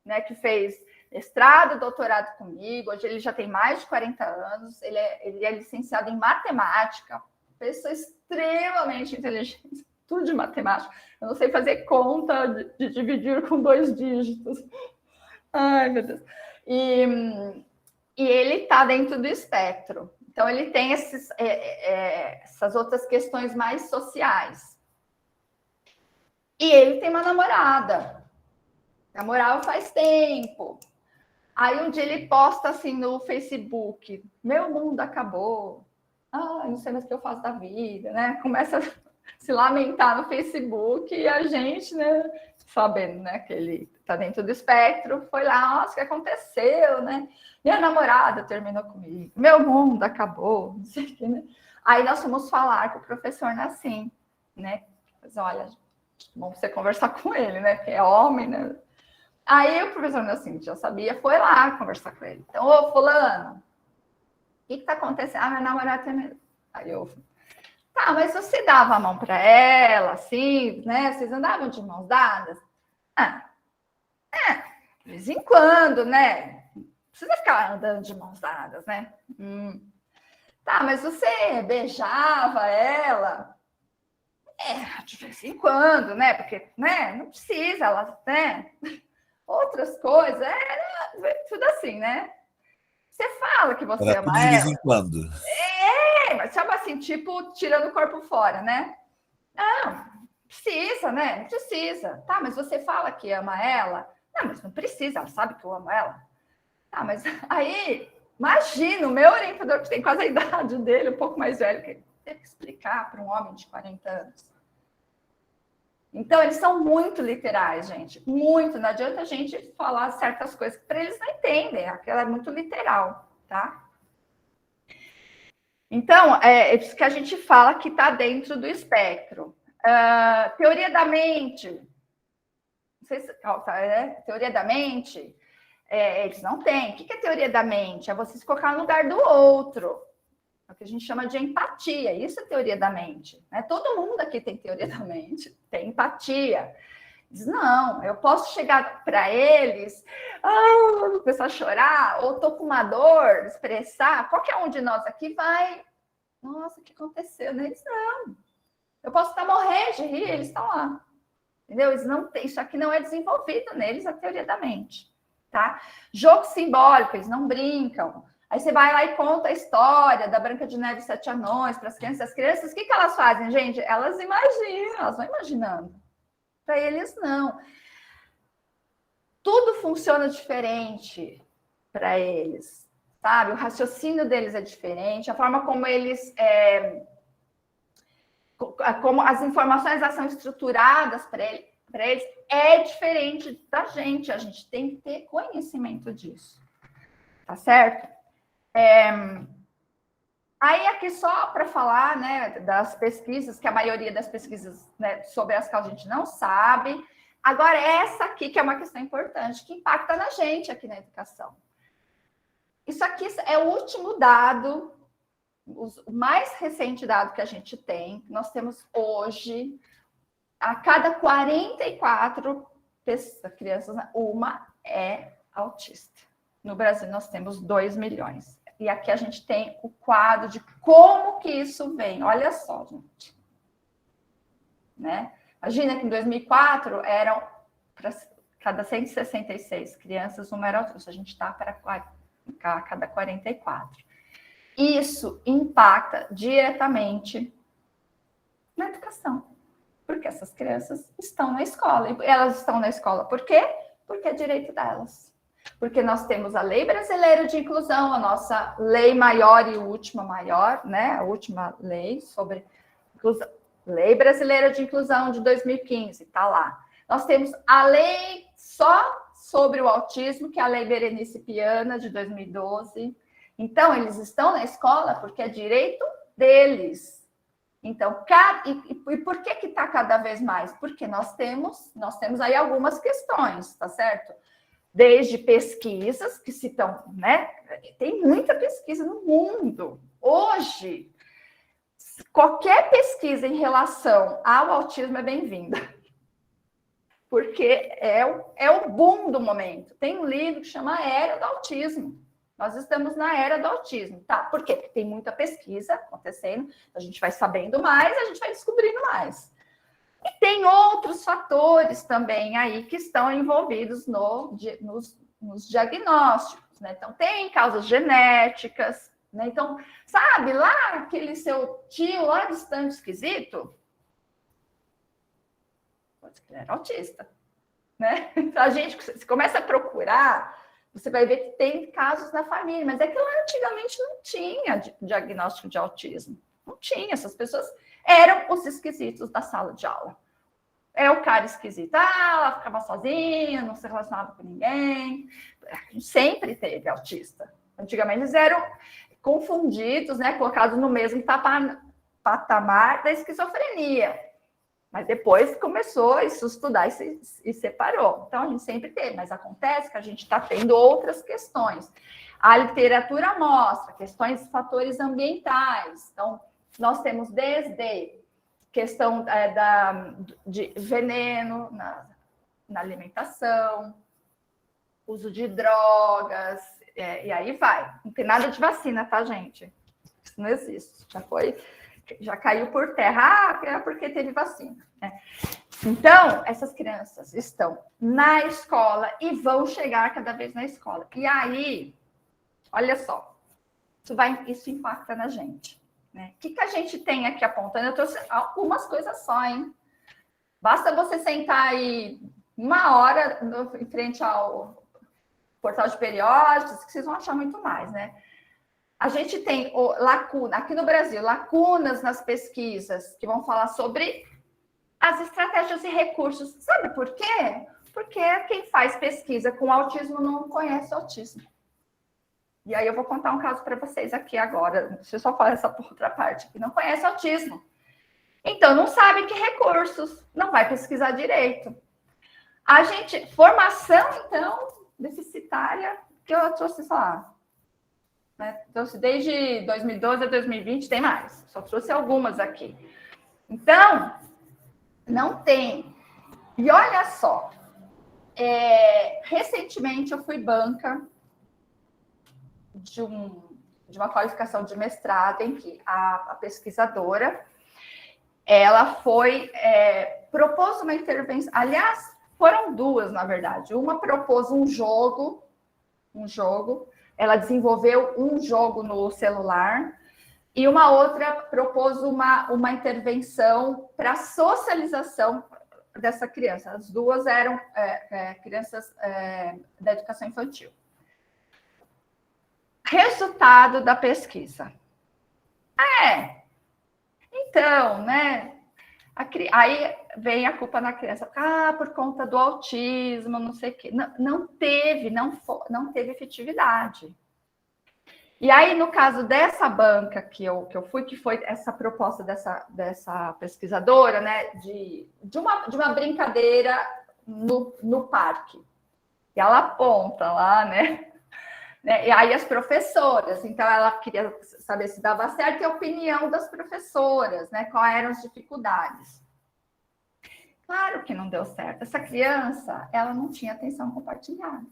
né, que fez mestrado, doutorado comigo, hoje ele já tem mais de 40 anos, ele é licenciado em matemática, pessoa extremamente inteligente, tudo de matemática. Eu não sei fazer conta de dividir com 2 dígitos. Ai, meu Deus. E ele está dentro do espectro. Então, ele tem essas outras questões mais sociais. E ele tem uma namorada. Namorava faz tempo. Aí, um dia, ele posta assim no Facebook: meu mundo acabou. Não sei mais o que eu faço da vida, né? Começa a se lamentar no Facebook e a gente, né, sabendo, né, que ele está dentro do espectro, foi lá, nossa, o que aconteceu, né? Minha namorada terminou comigo, meu mundo acabou, não sei o que, né? Aí nós fomos falar com o professor Nassim, né? Mas olha, vamos você conversar com ele, né? Que é homem, né? Aí o professor Nassim já sabia, foi lá conversar com ele. Então, ô, fulano, o que está acontecendo? Minha namorada terminou. Aí eu... Tá, mas você dava a mão para ela, assim, né? Vocês andavam de mãos dadas? De vez em quando, né? Não precisa ficar andando de mãos dadas, né? Tá, mas você beijava ela? De vez em quando, né? Porque, né? Não precisa, ela, né? Outras coisas, tudo assim, né? Você fala que você Era tudo ama de vez em ela, quando. mas chama assim, tipo, tirando o corpo fora, né? Não, precisa, né? Não precisa. Tá, mas você fala que ama ela? Não, mas não precisa, ela sabe que eu amo ela. Tá, mas aí, imagina, o meu orientador, que tem quase a idade dele, um pouco mais velho, que teve que explicar para um homem de 40 anos. Então, eles são muito literais, gente. Muito. Não adianta a gente falar certas coisas que para eles não entendem. Aquela é muito literal, tá? Então, é isso que a gente fala que está dentro do espectro. Teoria da mente. Não sei se, teoria da mente, eles não têm. O que é teoria da mente? É você se colocar no lugar do outro. É o que a gente chama de empatia. Isso é teoria da mente. Né? Todo mundo aqui tem teoria da mente, tem empatia. Diz, não, eu posso chegar para eles, começar a chorar, ou estou com uma dor, expressar. Qualquer um de nós aqui vai, nossa, o que aconteceu? Eles não. Eu posso estar morrendo de rir, eles estão lá. Entendeu? Eles não têm, isso aqui não é desenvolvido neles, a teoria da mente. Tá? Jogo simbólico, eles não brincam. Aí você vai lá e conta a história da Branca de Neve e Sete Anões para as crianças. As crianças, o que elas fazem, gente? Elas imaginam, elas vão imaginando. Para eles, não. Tudo funciona diferente para eles, sabe? O raciocínio deles é diferente, a forma como eles... como as informações são estruturadas para eles é diferente da gente. A gente tem que ter conhecimento disso. Tá certo? Aí, aqui só para falar, né, das pesquisas, que a maioria das pesquisas, né, sobre as quais a gente não sabe. Agora, essa aqui, que é uma questão importante, que impacta na gente aqui na educação. Isso aqui é o último dado, o mais recente dado que a gente tem. Nós temos hoje, a cada 44 crianças, uma é autista. No Brasil, nós temos 2 milhões. E aqui a gente tem o quadro de como que isso vem. Olha só, gente. Né? Imagina que em 2004 eram para cada 166 crianças, uma era autista. A gente está para cada 44. Isso impacta diretamente na educação. Porque essas crianças estão na escola. E elas estão na escola por quê? Porque é direito delas. Porque nós temos a Lei Brasileira de Inclusão, a nossa lei maior e última maior, né? A última lei sobre inclusão. Lei Brasileira de Inclusão de 2015, está lá. Nós temos a lei só sobre o autismo, que é a Lei Berenice Piana, de 2012. Então, eles estão na escola porque é direito deles. Então, e por que está cada vez mais? Porque nós temos aí algumas questões, tá certo? Desde pesquisas que citam, né? Tem muita pesquisa no mundo. Hoje, qualquer pesquisa em relação ao autismo é bem-vinda. Porque é o boom do momento. Tem um livro que chama A Era do Autismo. Nós estamos na era do autismo, tá? Por quê? Porque tem muita pesquisa acontecendo, a gente vai sabendo mais, a gente vai descobrindo mais. E tem outros fatores também aí que estão envolvidos nos diagnósticos, né? Então, tem causas genéticas, né? Então, sabe lá aquele seu tio lá distante esquisito? Pode ser que ele era autista, né? Então, a gente começa a procurar, você vai ver que tem casos na família, mas é que lá antigamente não tinha diagnóstico de autismo. Não tinha, essas pessoas eram os esquisitos da sala de aula. É o cara esquisito. Ela ficava sozinha, não se relacionava com ninguém. A gente sempre teve autista. Antigamente eles eram confundidos, né, colocados no mesmo patamar da esquizofrenia. Mas depois começou a se estudar e separou. Então, a gente sempre teve, mas acontece que a gente está tendo outras questões. A literatura mostra questões de fatores ambientais. Então, nós temos desde questão de veneno na alimentação, uso de drogas, e aí vai. Não tem nada de vacina, tá, gente? Isso não existe. Já foi já caiu por terra. É porque teve vacina, né? Então, essas crianças estão na escola e vão chegar cada vez na escola. E aí, olha só, isso impacta na gente, né? O que a gente tem aqui apontando? Eu trouxe algumas coisas só, hein? Basta você sentar aí 1 hora em frente ao portal de periódicos, que vocês vão achar muito mais, né? A gente tem lacuna, aqui no Brasil, lacunas nas pesquisas que vão falar sobre as estratégias e recursos. Sabe por quê? Porque quem faz pesquisa com autismo não conhece autismo. E aí eu vou contar um caso para vocês aqui agora. Deixa eu só falar essa outra parte aqui. Não conhece autismo. Então, não sabe que recursos. Não vai pesquisar direito. Formação, então, deficitária, que eu trouxe, sei lá, né? Trouxe desde 2012 a 2020, tem mais. Só trouxe algumas aqui. Então, não tem. E olha só, recentemente eu fui banca de uma qualificação de mestrado em que a pesquisadora, ela propôs uma intervenção. Aliás, foram duas, na verdade. Uma propôs um jogo. Ela desenvolveu um jogo no celular. E uma outra propôs uma intervenção para socialização dessa criança. As duas eram crianças da educação infantil. Resultado da pesquisa. Então, né? Aí vem a culpa na criança. Por conta do autismo, não sei o quê. Não teve efetividade. E aí, no caso dessa banca que eu fui, que foi essa proposta dessa pesquisadora, né, de uma brincadeira no parque. E ela aponta lá, né? E aí as professoras, então ela queria saber se dava certo e a opinião das professoras, né? Quais eram as dificuldades. Claro que não deu certo. Essa criança, ela não tinha atenção compartilhada.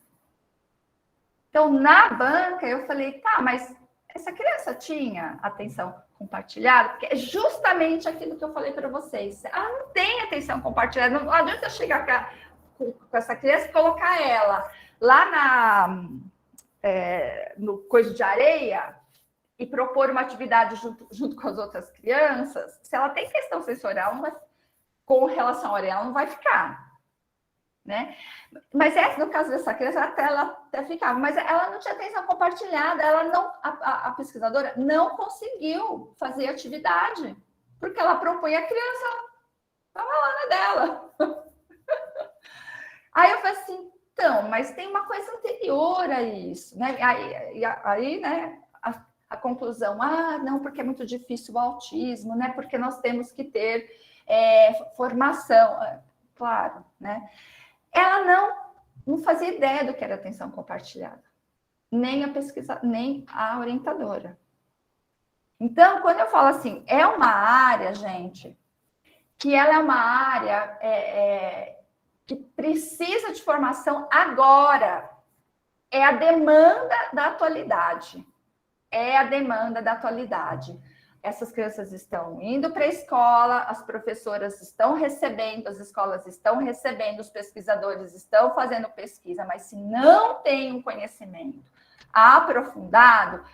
Então, na banca, eu falei, tá, mas essa criança tinha atenção compartilhada? Porque é justamente aquilo que eu falei para vocês. Ela não tem atenção compartilhada. Não adianta eu chegar com essa criança e colocar ela lá no coisa de areia e propor uma atividade junto com as outras crianças. Se ela tem questão sensorial, com relação à areia, ela não vai ficar. Né? Mas no caso dessa criança, ela até ficava, mas ela não tinha atenção compartilhada, a pesquisadora não conseguiu fazer atividade, porque ela propunha a criança, estava lá na dela. Aí eu falei assim, então, mas tem uma coisa anterior a isso, né? Aí né, a conclusão, não, porque é muito difícil o autismo, né? Porque nós temos que ter formação, claro, né? Ela não fazia ideia do que era atenção compartilhada, nem a orientadora. Então, quando eu falo assim, é uma área, gente, que ela é uma área que precisa de formação agora. É a demanda da atualidade. Essas crianças estão indo para a escola, as professoras estão recebendo, as escolas estão recebendo, os pesquisadores estão fazendo pesquisa, mas se não tem um conhecimento aprofundado,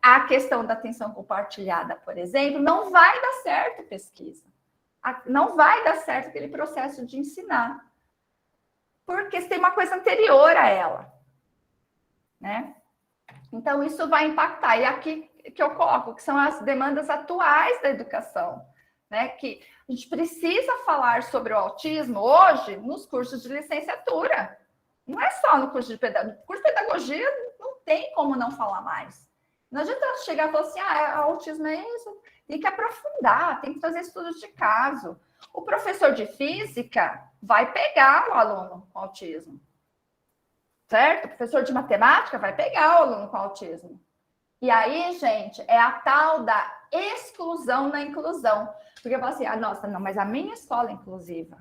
a questão da atenção compartilhada, por exemplo, não vai dar certo pesquisa. Não vai dar certo aquele processo de ensinar. Porque tem uma coisa anterior a ela. Né? Então, isso vai impactar. E aqui que eu coloco, que são as demandas atuais da educação, né? Que a gente precisa falar sobre o autismo hoje nos cursos de licenciatura. Não é só no curso de pedagogia. No curso de pedagogia não tem como não falar mais. Não adianta chegar e falar assim, autismo é isso. Tem que aprofundar, tem que fazer estudos de caso. O professor de física vai pegar o aluno com autismo. Certo? O professor de matemática vai pegar o aluno com autismo. E aí, gente, é a tal da exclusão na inclusão. Porque eu falo assim, nossa, não, mas a minha escola é inclusiva.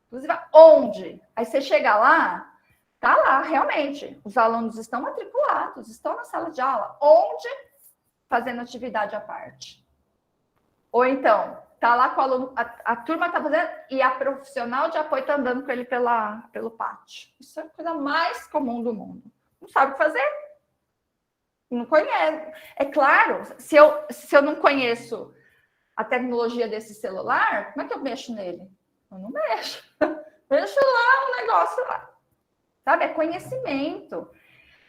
Inclusiva onde? Aí você chega lá, tá lá, realmente. Os alunos estão matriculados, estão na sala de aula. Onde? Fazendo atividade à parte. Ou então, tá lá com o aluno, a turma tá fazendo e a profissional de apoio tá andando com ele pelo pátio. Isso é a coisa mais comum do mundo. Não sabe o que fazer. Não conhece. É claro, se eu não conheço a tecnologia desse celular, como é que eu mexo nele? Eu não mexo. Mexo lá um negócio lá. Sabe? É conhecimento.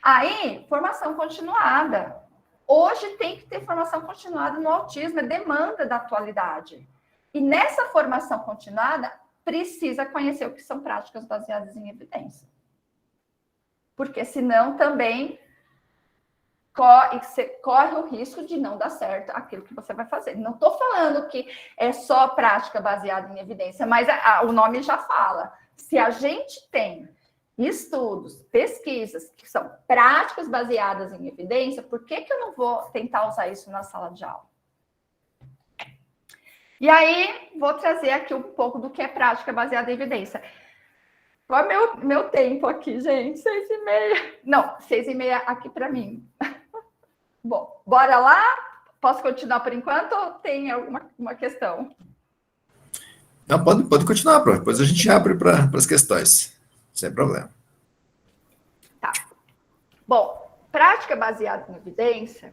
Aí, formação continuada. Hoje tem que ter formação continuada no autismo, é demanda da atualidade. E nessa formação continuada, precisa conhecer o que são práticas baseadas em evidência. Porque senão também você corre o risco de não dar certo aquilo que você vai fazer. Não estou falando que é só prática baseada em evidência, mas o nome já fala. Se a gente tem estudos, pesquisas, que são práticas baseadas em evidência, por que eu não vou tentar usar isso na sala de aula? E aí, vou trazer aqui um pouco do que é prática baseada em evidência. Qual é meu tempo aqui, gente? 6h30. Não, 6h30 aqui para mim. Bom, bora lá? Posso continuar por enquanto ou tem alguma questão? Não, pode continuar, prof. Depois a gente abre para as questões. Sem problema. Tá. Bom, prática baseada em evidência,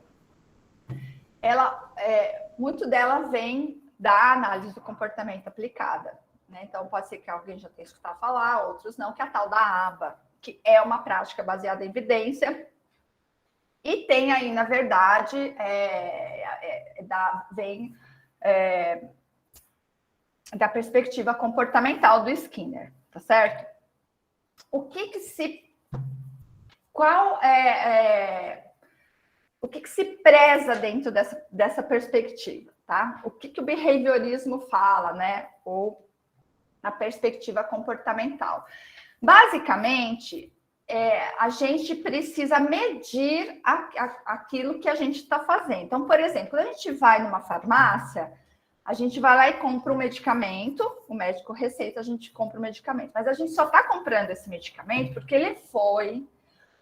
muito dela vem da análise do comportamento aplicada. Né? Então, pode ser que alguém já tenha escutado falar, outros não, que é a tal da ABA, que é uma prática baseada em evidência. E tem aí, na verdade, vem da perspectiva comportamental do Skinner, tá certo? O que se preza dentro dessa perspectiva, tá? O que o behaviorismo fala, né? Ou na perspectiva comportamental. Basicamente, a gente precisa medir aquilo que a gente está fazendo. Então, por exemplo, quando a gente vai numa farmácia, a gente vai lá e compra um medicamento, o médico receita, a gente compra o medicamento. Mas a gente só está comprando esse medicamento porque ele foi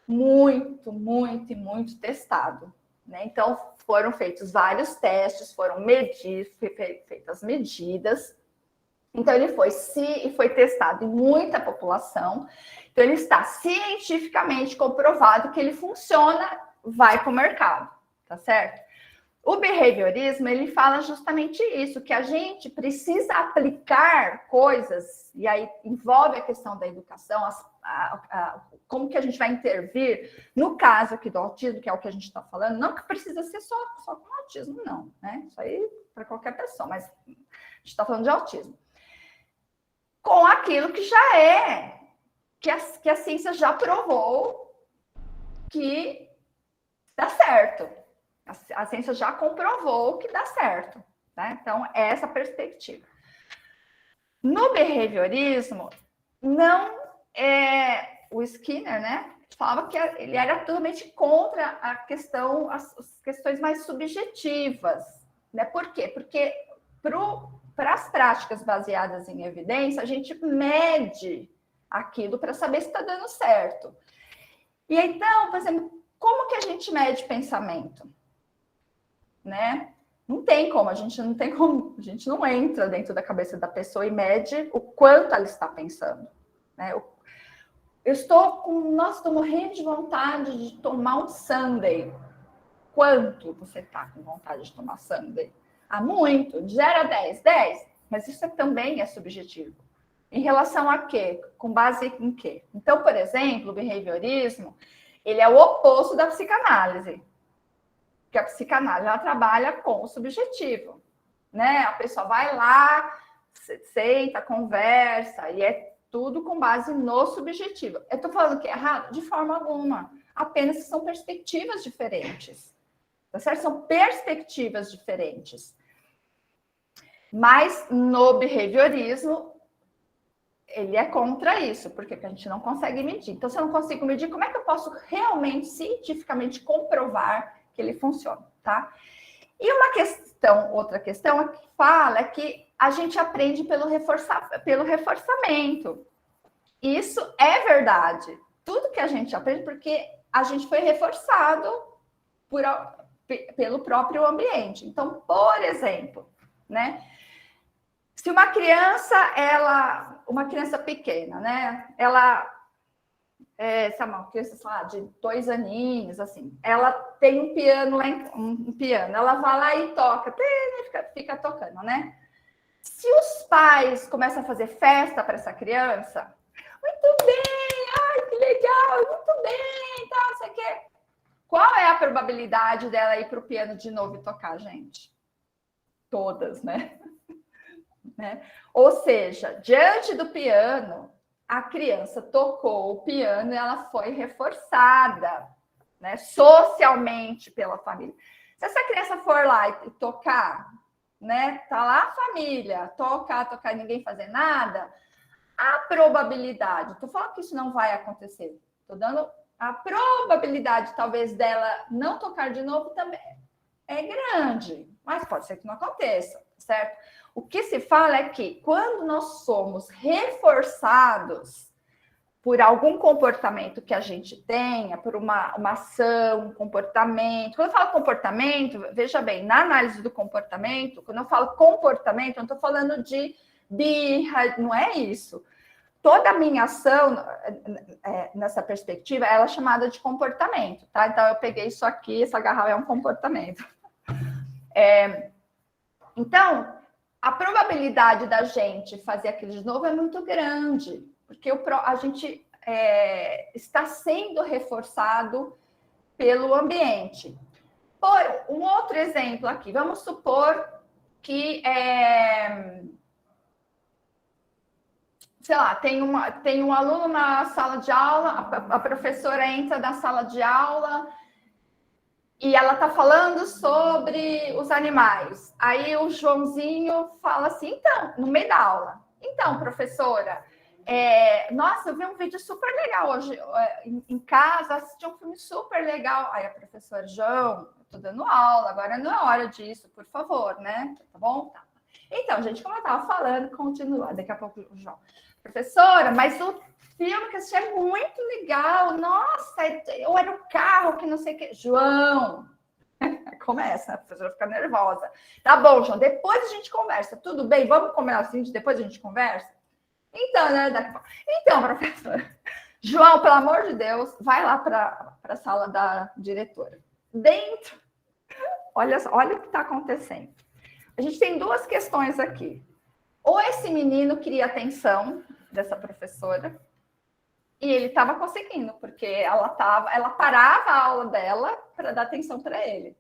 muito, muito e muito testado. Né? Então, foram feitos vários testes, foram feitas medidas. Então, ele foi testado em muita população. Então, ele está cientificamente comprovado que ele funciona, vai para o mercado, tá certo? O behaviorismo, ele fala justamente isso, que a gente precisa aplicar coisas, e aí envolve a questão da educação, como que a gente vai intervir, no caso aqui do autismo, que é o que a gente está falando, não que precisa ser só com autismo, não, né? Isso aí para qualquer pessoa, mas a gente está falando de autismo. Com aquilo que já que a ciência já provou que dá certo. A ciência já comprovou que dá certo. Né? Então, é essa perspectiva. No behaviorismo, não o Skinner, né, falava que ele era totalmente contra as questões mais subjetivas. Né? Por quê? Porque para as práticas baseadas em evidência, a gente mede aquilo para saber se está dando certo. E então, por exemplo, como que a gente mede pensamento? Né? Não tem como, a gente não entra dentro da cabeça da pessoa e mede o quanto ela está pensando. Né? Estou morrendo de vontade de tomar um sundae. Quanto você está com vontade de tomar sundae? Muito, de 0 a 10, 10. Mas isso também é subjetivo. Em relação a quê? Com base em quê? Então, por exemplo, o behaviorismo, ele é o oposto da psicanálise. Porque a psicanálise, ela trabalha com o subjetivo. Né? A pessoa vai lá, senta, conversa, e é tudo com base no subjetivo. Eu estou falando que é errado? De forma alguma. Apenas que são perspectivas diferentes. Tá certo? São perspectivas diferentes. Mas no behaviorismo, ele é contra isso, porque a gente não consegue medir. Então, se eu não consigo medir, como é que eu posso realmente, cientificamente, comprovar que ele funciona, tá? E outra questão que fala é que a gente aprende pelo reforçamento. Isso é verdade. Tudo que a gente aprende, porque a gente foi reforçado pelo próprio ambiente. Então, por exemplo, né? Se uma criança, uma criança pequena, né? Ela, sei lá, uma criança, sei lá, de 2 aninhos, assim, ela tem um piano lá, um piano, ela vai lá e toca, fica tocando, né? Se os pais começam a fazer festa para essa criança, muito bem, ai, que legal, muito bem, tá, não sei o quê. Qual é a probabilidade dela ir para o piano de novo e tocar, gente? Todas, né? Ou seja, diante do piano, a criança tocou o piano e ela foi reforçada, né, socialmente pela família. Se essa criança for lá e tocar, né, tá lá a família, tocar, e ninguém fazer nada, a probabilidade, tô falando que isso não vai acontecer, tô dando a probabilidade, talvez, dela não tocar de novo também é grande, mas pode ser que não aconteça, certo? O que se fala é que quando nós somos reforçados por algum comportamento que a gente tenha, por uma ação, um comportamento. Quando eu falo comportamento, veja bem, na análise do comportamento, quando eu falo comportamento, eu não estou falando de birra, não é isso. Toda a minha ação, nessa perspectiva, ela é chamada de comportamento, tá? Então, eu peguei isso aqui, essa garrafa é um comportamento. Então, a probabilidade da gente fazer aquilo de novo é muito grande, porque a gente está sendo reforçado pelo ambiente. Por um outro exemplo aqui, vamos supor que, sei lá, tem um aluno na sala de aula, a professora entra na sala de aula e ela está falando sobre os animais. Aí o Joãozinho fala assim, então, no meio da aula, então, professora, nossa, eu vi um vídeo super legal hoje em casa, assisti um filme super legal. Aí a professora, João, eu estou dando aula, agora não é hora disso, por favor, né? Tá bom? Tá. Então, gente, como eu estava falando, continua, daqui a pouco o João. Professora, mas o filme que assisti é muito legal, nossa, ou era o carro que não sei o que. João, começa, a professora fica nervosa. Tá bom, João, depois a gente conversa, tudo bem? Vamos combinar assim, depois a gente conversa? Então, né, então, professora, João, pelo amor de Deus, vai lá para a sala da diretora. Dentro, olha o que está acontecendo. A gente tem 2 questões aqui. Ou esse menino queria atenção dessa professora, e ele estava conseguindo, porque ela parava a aula dela para dar atenção para ele.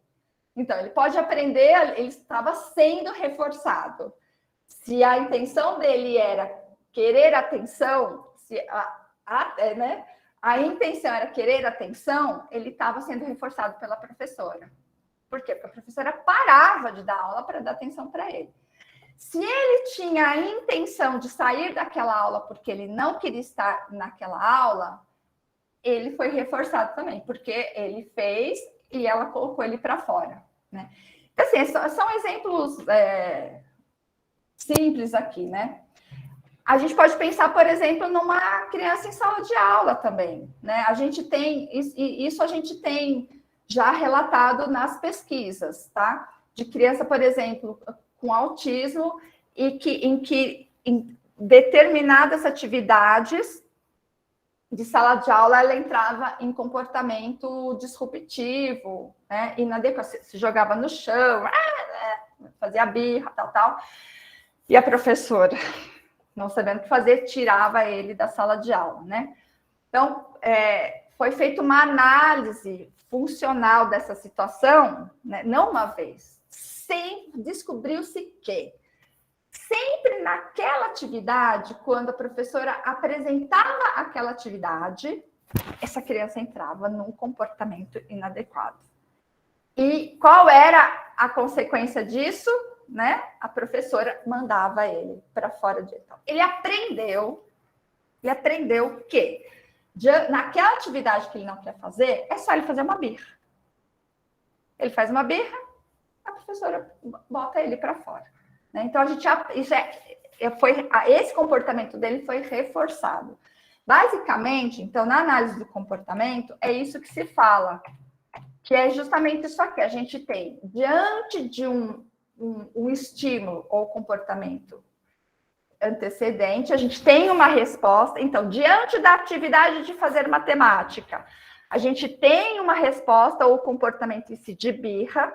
Então, ele pode aprender, ele estava sendo reforçado. Se a intenção dele era querer atenção, se a intenção era querer atenção, ele estava sendo reforçado pela professora. Por quê? Porque a professora parava de dar aula para dar atenção para ele. Se ele tinha a intenção de sair daquela aula porque ele não queria estar naquela aula, ele foi reforçado também, porque ele fez e ela colocou ele para fora, né? Assim, são exemplos simples aqui, né? A gente pode pensar, por exemplo, numa criança em sala de aula também, né? A gente tem a gente tem já relatado nas pesquisas, tá? De criança, por exemplo, com autismo e em determinadas atividades de sala de aula ela entrava em comportamento disruptivo, né? Inadequado, se jogava no chão, fazia birra, tal. E a professora, não sabendo o que fazer, tirava ele da sala de aula, né? Então, foi feita uma análise funcional dessa situação, né? Não uma vez, descobriu-se que sempre naquela atividade, quando a professora apresentava aquela atividade, essa criança entrava num comportamento inadequado. E qual era a consequência disso? Né? A professora mandava ele para fora de aula. Ele aprendeu que naquela atividade que ele não quer fazer, é só ele fazer uma birra. Ele faz uma birra, a professora bota ele para fora. Né? Então, esse comportamento dele foi reforçado. Basicamente, então, na análise do comportamento, é isso que se fala, que é justamente isso aqui. A gente tem, diante de um um estímulo ou comportamento antecedente, a gente tem uma resposta. Então, diante da atividade de fazer matemática, a gente tem uma resposta ou comportamento em si de birra,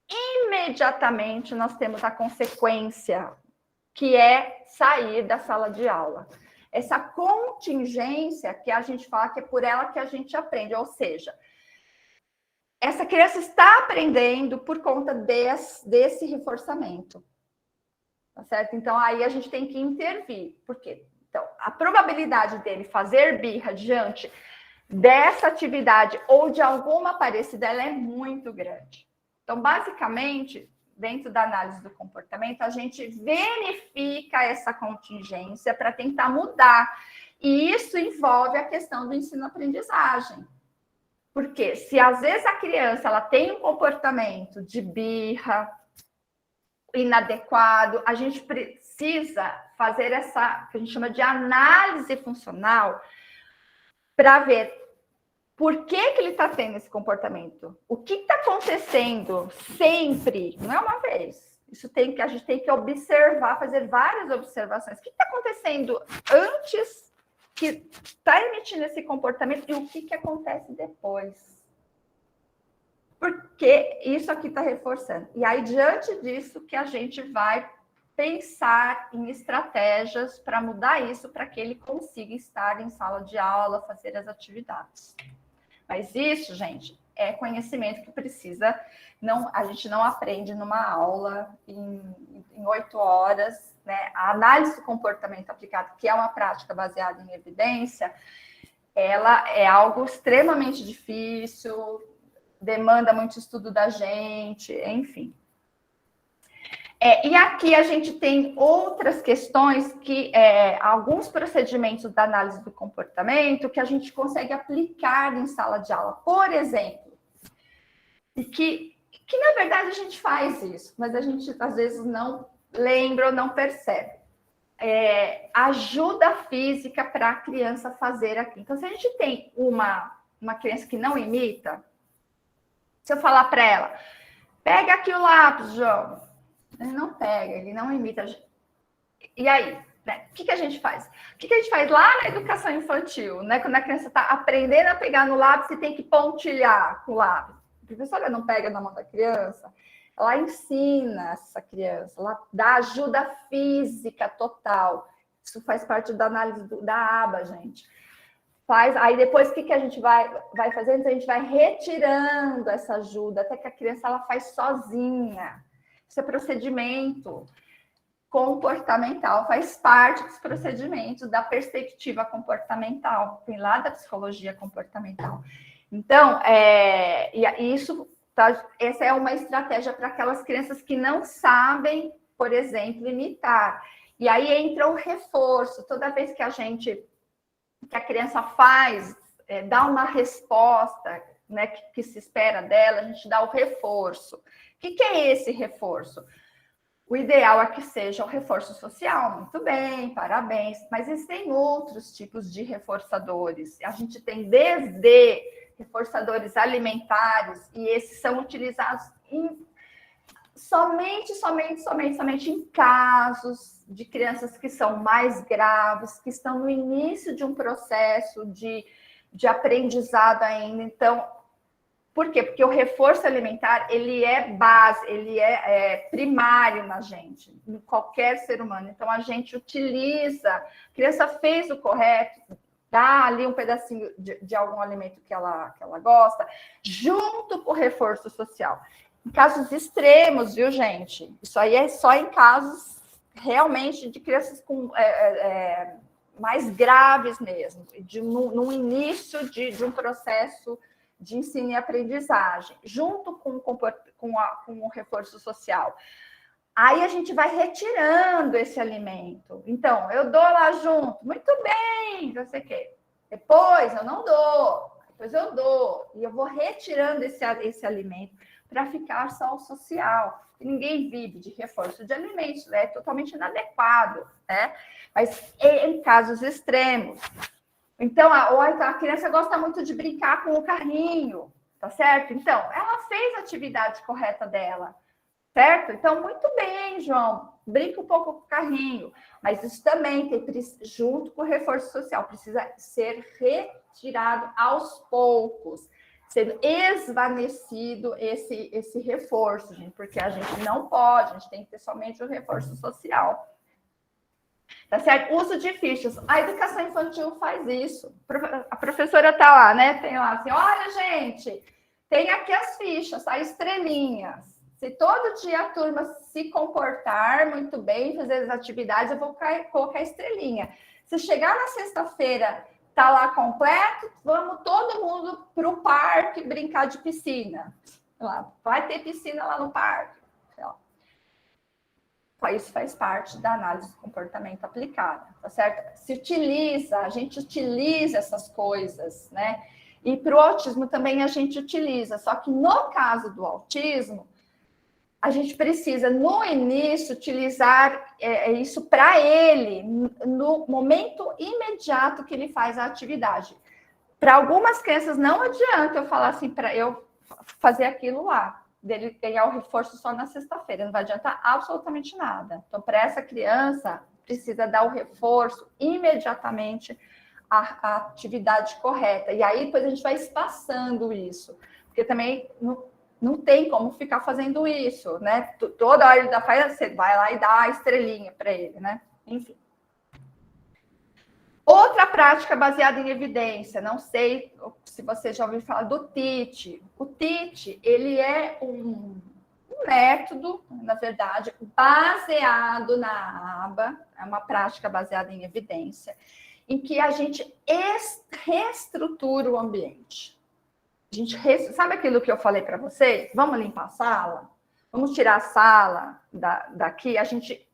imediatamente nós temos a consequência, que é sair da sala de aula. Essa contingência que a gente fala que é por ela que a gente aprende, ou seja, essa criança está aprendendo por conta desse reforçamento. Tá certo? Então, aí a gente tem que intervir. Por quê? Então, a probabilidade dele fazer birra diante dessa atividade ou de alguma parecida, ela é muito grande. Então, basicamente, dentro da análise do comportamento, a gente verifica essa contingência para tentar mudar. E isso envolve a questão do ensino-aprendizagem. Porque se às vezes a criança ela tem um comportamento de birra inadequado, a gente precisa fazer essa, que a gente chama de análise funcional, para ver por que ele está tendo esse comportamento, o que está acontecendo sempre, não é uma vez. Isso a gente tem que observar, fazer várias observações. O que está acontecendo antes que está emitindo esse comportamento e o que acontece depois? Porque isso aqui está reforçando. E aí, diante disso, que a gente vai pensar em estratégias para mudar isso, para que ele consiga estar em sala de aula, fazer as atividades. Mas isso, gente, é conhecimento que precisa... a gente não aprende numa aula em 8 horas, né? A análise do comportamento aplicado, que é uma prática baseada em evidência, ela é algo extremamente difícil, demanda muito estudo da gente, enfim. E aqui a gente tem outras questões que alguns procedimentos da análise do comportamento que a gente consegue aplicar em sala de aula. Por exemplo, que na verdade a gente faz isso, mas a gente às vezes não lembra ou não percebe. Ajuda física para a criança fazer aqui. Então, se a gente tem uma criança que não imita, se eu falar para ela, pega aqui o lápis, João. Ele não pega, ele não imita. E aí, né? O que a gente faz? O que a gente faz lá na educação infantil, né? Quando a criança está aprendendo a pegar no lápis e tem que pontilhar com o lápis. A professora não pega na mão da criança, ela ensina essa criança, ela dá ajuda física total. Isso faz parte da análise da aba, gente. Aí depois o que a gente vai fazendo? Então, a gente vai retirando essa ajuda até que a criança ela faz sozinha. Isso é procedimento comportamental, faz parte dos procedimentos da perspectiva comportamental, tem lá da psicologia comportamental. Então, essa é uma estratégia para aquelas crianças que não sabem, por exemplo, imitar. E aí entra o reforço. Toda vez que a criança dá uma resposta, né, que se espera dela, a gente dá o reforço. O que é esse reforço? O ideal é que seja o reforço social. Muito bem, parabéns. Mas existem outros tipos de reforçadores. A gente tem desde reforçadores alimentares, e esses são utilizados somente em casos de crianças que são mais graves, que estão no início de um processo de aprendizado ainda. Então, por quê? Porque o reforço alimentar, ele é base, ele é primário na gente, em qualquer ser humano. Então, a gente utiliza, a criança fez o correto, dá ali um pedacinho de algum alimento que ela gosta, junto com o reforço social. Em casos extremos, viu, gente? Isso aí é só em casos realmente de crianças com mais graves mesmo, no início de um processo de ensino e aprendizagem, junto com o reforço social. Aí a gente vai retirando esse alimento. Então, eu dou lá junto, muito bem, não sei o quê. Depois eu não dou, depois eu dou. E eu vou retirando esse alimento para ficar só o social. E ninguém vive de reforço de alimentos, é totalmente inadequado, né? Mas em casos extremos. Então, a criança gosta muito de brincar com o carrinho, tá certo? Então, ela fez a atividade correta dela. certo? Então, muito bem, João, brinca um pouco com o carrinho, mas isso também tem, junto com o reforço social, precisa ser retirado aos poucos, sendo esvanecido esse reforço, gente, porque a gente não pode, a gente tem que ter somente o reforço social. Tá certo? Uso de fichas. A educação infantil faz isso. A professora tá lá, né? Tem lá assim, olha, gente, tem aqui as fichas, as estrelinhas. Se todo dia a turma se comportar muito bem, fazer as atividades, eu vou colocar estrelinha. Se chegar na sexta-feira, tá lá completo, vamos todo mundo para o parque brincar de piscina. Vai ter piscina lá no parque. Isso faz parte da análise do comportamento aplicada, tá certo? A gente utiliza essas coisas, né? E para o autismo também a gente utiliza, só que no caso do autismo, a gente precisa, no início, utilizar isso para ele, no momento imediato que ele faz a atividade. Para algumas crianças, não adianta eu falar assim, para eu fazer aquilo lá, dele ganhar o reforço só na sexta-feira, não vai adiantar absolutamente nada. Então, para essa criança, precisa dar o reforço imediatamente à atividade correta. E aí, depois a gente vai espaçando isso, porque também não tem como ficar fazendo isso, né? Toda hora ele faz, você vai lá e dá a estrelinha para ele, né? Enfim. Outra prática baseada em evidência, não sei se você já ouviu falar do TEACH. O TEACH, ele é um método, na verdade, baseado na aba, é uma prática baseada em evidência, em que a gente reestrutura o ambiente. Sabe aquilo que eu falei para vocês? Vamos limpar a sala? Vamos tirar a sala daqui? A gente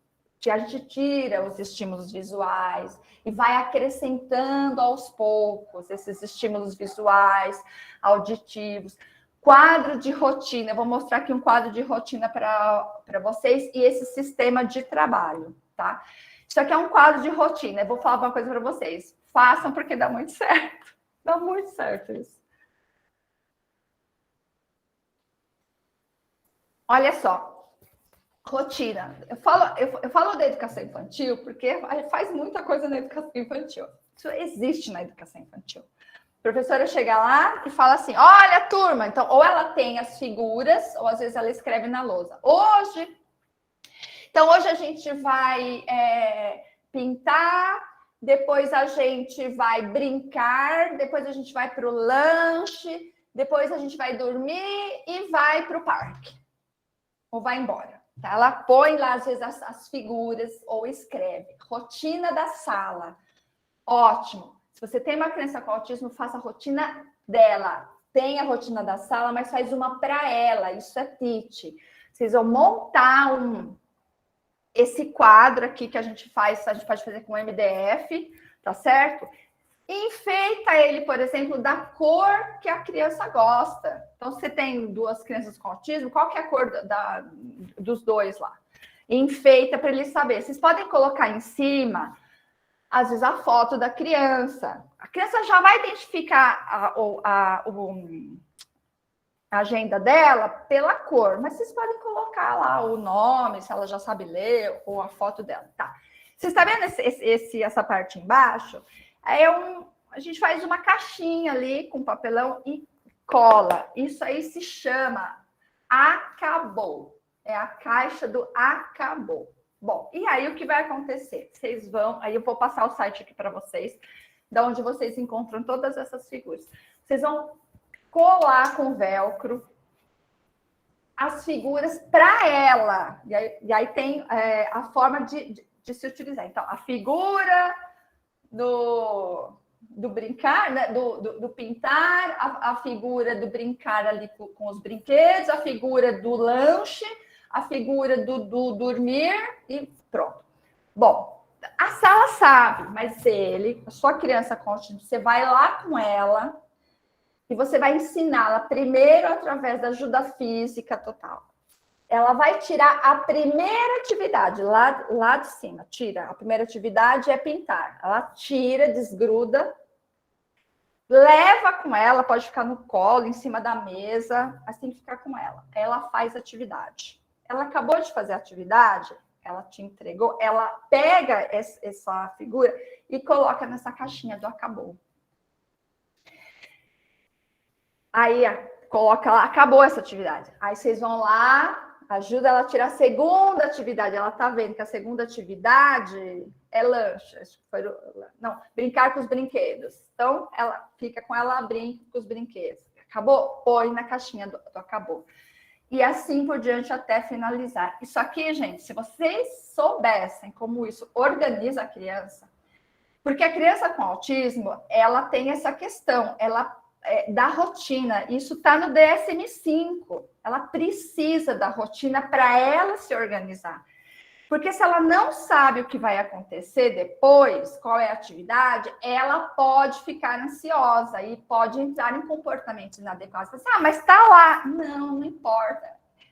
tira os estímulos visuais e vai acrescentando aos poucos esses estímulos visuais, auditivos. Quadro de rotina, eu vou mostrar aqui um quadro de rotina para vocês e esse sistema de trabalho, tá? Isso aqui é um quadro de rotina, eu vou falar uma coisa para vocês. Façam porque dá muito certo. Dá muito certo isso. Olha só, rotina. Eu falo da educação infantil porque faz muita coisa na educação infantil. Isso existe na educação infantil. A professora chega lá e fala assim, olha, turma, então, ou ela tem as figuras, ou às vezes ela escreve na lousa. Hoje a gente vai pintar, depois a gente vai brincar, depois a gente vai para o lanche, depois a gente vai dormir e vai para o parque. Ou vai embora. Tá? Ela põe lá, às vezes, as figuras ou escreve. Rotina da sala. Ótimo. Se você tem uma criança com autismo, faça a rotina dela. Tem a rotina da sala, mas faz uma para ela. Isso é TEACH. Vocês vão montar esse quadro aqui que a gente pode fazer com MDF, tá certo? E enfeita ele, por exemplo, da cor que a criança gosta. Então, se você tem duas crianças com autismo, qual que é a cor dos dois lá? E enfeita para ele saber. Vocês podem colocar em cima, às vezes, a foto da criança. A criança já vai identificar a agenda dela pela cor, mas vocês podem colocar lá o nome, se ela já sabe ler, ou a foto dela. Tá. Vocês estão vendo essa parte embaixo? A gente faz uma caixinha ali com papelão e cola. Isso aí se chama acabou. É a caixa do acabou. Bom, e aí o que vai acontecer? Vocês vão... Aí eu vou passar o site aqui para vocês, da onde vocês encontram todas essas figuras. Vocês vão colar com velcro as figuras para ela. E aí tem a forma de se utilizar. Então, a figura do brincar, né? do pintar, a figura do brincar ali com os brinquedos, a figura do lanche, a figura do dormir e pronto. Bom, a sala sabe, mas a sua criança com autismo, você vai lá com ela e você vai ensiná-la primeiro através da ajuda física total. Ela vai tirar a primeira atividade lá de cima. A primeira atividade é pintar. Ela tira, desgruda, leva com ela, pode ficar no colo, em cima da mesa, mas tem que ficar com ela. Ela faz a atividade. ela acabou de fazer a atividade, ela te entregou, ela pega essa figura e coloca nessa caixinha do acabou. Aí coloca lá, acabou essa atividade. Aí vocês vão lá, ajuda ela a tirar a segunda atividade. Ela tá vendo que a segunda atividade é lanche. Não, brincar com os brinquedos. Então, ela fica com ela, brinca com os brinquedos. Acabou? Põe na caixinha do acabou. E assim por diante até finalizar. Isso aqui, gente, se vocês soubessem como isso organiza a criança, porque a criança com autismo, ela tem essa questão, ela da rotina, isso está no DSM-5, ela precisa da rotina para ela se organizar. Porque se ela não sabe o que vai acontecer depois, qual é a atividade, ela pode ficar ansiosa e pode entrar em comportamentos inadequados. Assim, mas está lá. Não importa.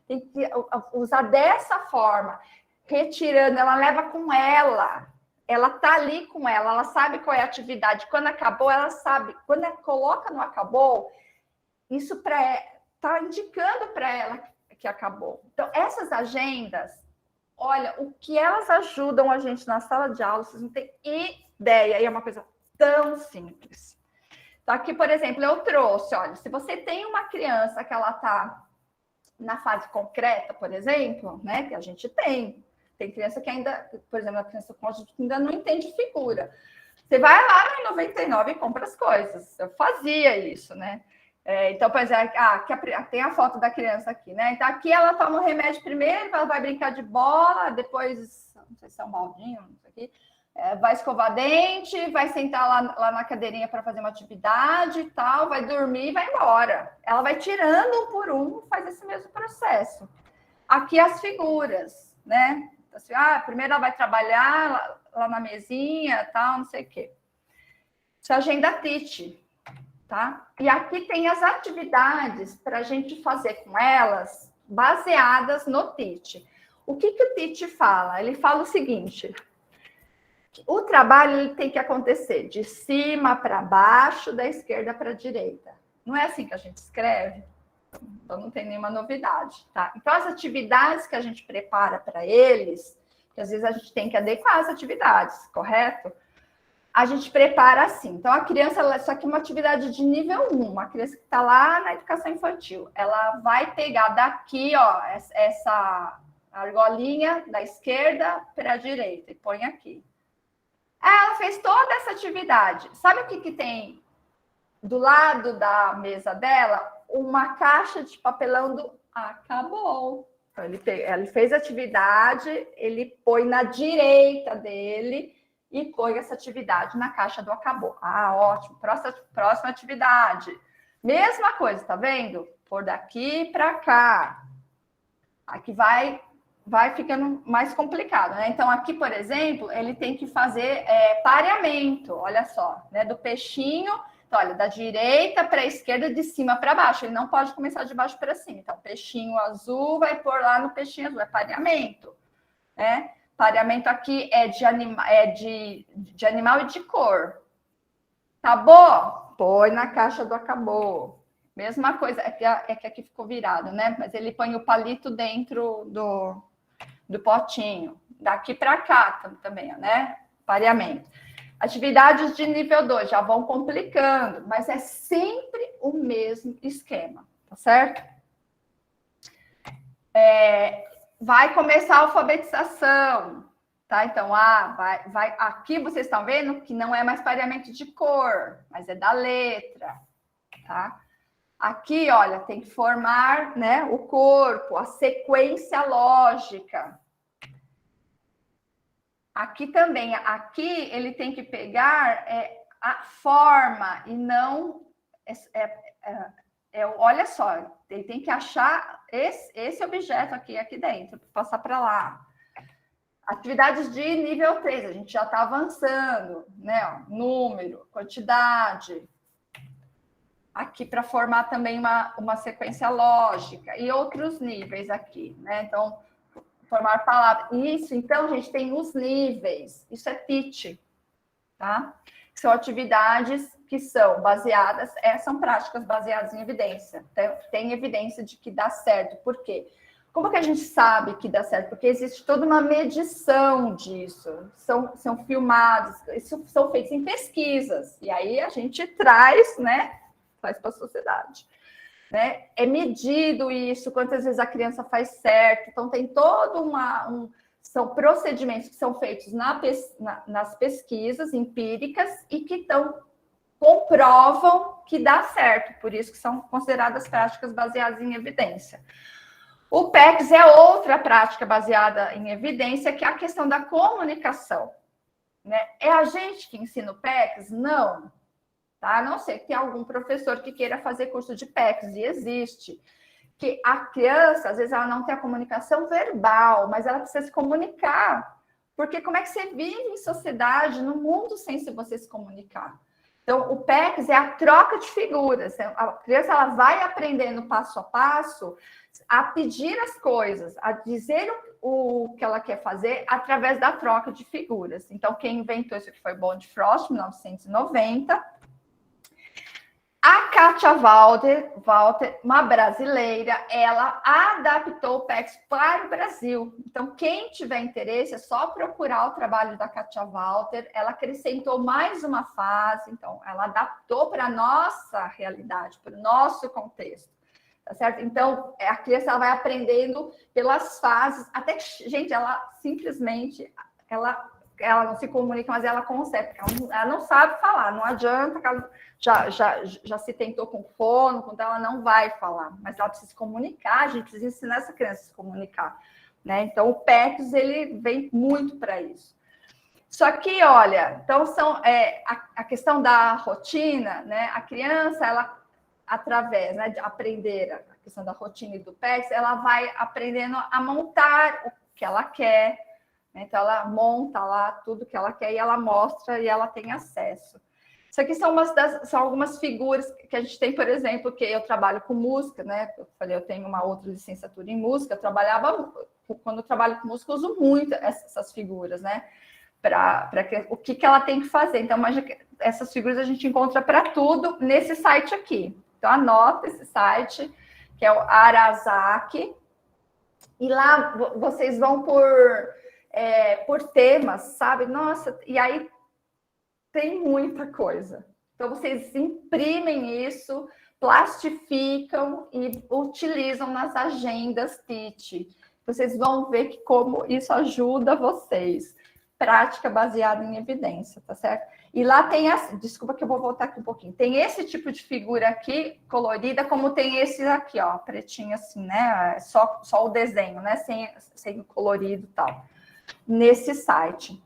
Tem que usar dessa forma, retirando, ela leva com ela. Ela está ali com ela sabe qual é a atividade. Quando acabou, ela sabe. Quando ela coloca no acabou, isso está indicando para ela que acabou. Então, essas agendas, olha, o que elas ajudam a gente na sala de aula, vocês não têm ideia, e é uma coisa tão simples. Então, aqui, por exemplo, eu trouxe, olha, se você tem uma criança que ela está na fase concreta, por exemplo, né, que a gente tem criança que ainda, por exemplo, a criança com autismo que ainda não entende figura. Você vai lá no 99 e compra as coisas. Eu fazia isso, né? Então, por exemplo, tem a foto da criança aqui, né? Então, aqui ela toma o remédio primeiro, ela vai brincar de bola, depois, não sei se é um baldinho, não sei aqui, vai escovar dente, vai sentar lá na cadeirinha para fazer uma atividade e tal, vai dormir e vai embora. Ela vai tirando um por um, faz esse mesmo processo. Aqui as figuras, né? Assim, primeiro ela vai trabalhar lá na mesinha, tal, não sei o quê. Isso é agenda TIT. Tá? E aqui tem as atividades para a gente fazer com elas, baseadas no TIT. O que o TIT fala? Ele fala o seguinte: o trabalho ele tem que acontecer de cima para baixo, da esquerda para a direita. Não é assim que a gente escreve? Então não tem nenhuma novidade, tá? Então as atividades que a gente prepara para eles, que às vezes a gente tem que adequar as atividades, correto? A gente prepara assim. Então, a criança, isso aqui é uma atividade de nível 1, uma criança que está lá na educação infantil. Ela vai pegar daqui, ó, essa argolinha da esquerda para a direita e põe aqui. Ela fez toda essa atividade. Sabe o que tem do lado da mesa dela? Uma caixa de papelão do acabou. Então, ele fez a atividade, ele põe na direita dele e põe essa atividade na caixa do acabou. Ótimo. Próxima atividade. Mesma coisa, tá vendo? Por daqui para cá. Aqui vai ficando mais complicado, né? Então, aqui, por exemplo, ele tem que fazer pareamento, olha só, né? Do peixinho, então, olha, da direita para a esquerda, de cima para baixo. Ele não pode começar de baixo para cima. Então, peixinho azul vai pôr lá no peixinho azul, é pareamento, né? Pareamento aqui é de animal e de cor. Acabou? Põe na caixa do acabou. Mesma coisa, é que aqui ficou virado, né? Mas ele põe o palito dentro do potinho. Daqui para cá também, né? Pareamento. Atividades de nível 2 já vão complicando, mas é sempre o mesmo esquema, tá certo? Vai começar a alfabetização, tá? Então, vai. Aqui vocês estão vendo que não é mais pareamento de cor, mas é da letra, tá? Aqui, olha, tem que formar, né, o corpo, a sequência lógica. Aqui também, aqui ele tem que pegar a forma e não... olha só, ele tem que achar esse objeto aqui dentro, passar para lá. Atividades de nível 3, a gente já está avançando, né? Ó, número, quantidade. Aqui para formar também uma sequência lógica e outros níveis aqui, né? Então, formar palavras. Isso, então, gente, tem os níveis. Isso é TIT, tá? São atividades que são são práticas baseadas em evidência. Tem evidência de que dá certo. Por quê? Como que a gente sabe que dá certo? Porque existe toda uma medição disso. São filmados, isso são feitos em pesquisas. E aí a gente traz, né? Traz para a sociedade. Né? É medido isso, quantas vezes a criança faz certo. Então, tem todo são procedimentos que são feitos nas pesquisas empíricas e que comprovam que dá certo. Por isso que são consideradas práticas baseadas em evidência. O PECS é outra prática baseada em evidência, que é a questão da comunicação. Né? É a gente que ensina o PECS? Não. Tá? A não ser que tenha algum professor que queira fazer curso de PECS, e existe. Que a criança, às vezes, ela não tem a comunicação verbal, mas ela precisa se comunicar. Porque como é que você vive em sociedade, no mundo, sem se você se comunicar? Então, o PECS é a troca de figuras. A criança ela vai aprendendo passo a passo a pedir as coisas, a dizer o que ela quer fazer através da troca de figuras. Então, quem inventou isso aqui foi Bond Frost, 1990. A Kátia Walter, uma brasileira, ela adaptou o PECS para o Brasil. Então, quem tiver interesse, é só procurar o trabalho da Kátia Walter. Ela acrescentou mais uma fase, então, ela adaptou para a nossa realidade, para o nosso contexto. Tá certo? Então, a criança ela vai aprendendo pelas fases, até que, gente, ela simplesmente, ela não se comunica, mas ela consegue, porque ela não sabe falar, não adianta, ela já se tentou com fono, então ela não vai falar, mas ela precisa se comunicar, a gente precisa ensinar essa criança a se comunicar, né? Então, o PECS, ele vem muito para isso. Só que, olha, então a questão da rotina, né? A criança, ela, através, né, de aprender a questão da rotina e do PECS, ela vai aprendendo a montar o que ela quer. Então, ela monta lá tudo que ela quer e ela mostra e ela tem acesso. Isso aqui são algumas figuras que a gente tem, por exemplo, que eu trabalho com música, né? Eu falei, eu tenho uma outra licenciatura em música, quando eu trabalho com música, eu uso muito essas figuras, né? O que ela tem que fazer. Então, essas figuras a gente encontra para tudo nesse site aqui. Então, anota esse site, que é o Arasaki, e lá vocês vão por temas, sabe? Nossa, e aí tem muita coisa. Então, vocês imprimem isso, plastificam e utilizam nas agendas TIT. Vocês vão ver como isso ajuda vocês. Prática baseada em evidência, tá certo? E lá tem desculpa que eu vou voltar aqui um pouquinho. Tem esse tipo de figura aqui, colorida, como tem esse aqui, ó, pretinho assim, né? Só o desenho, né? Sem o colorido e tal. Nesse site.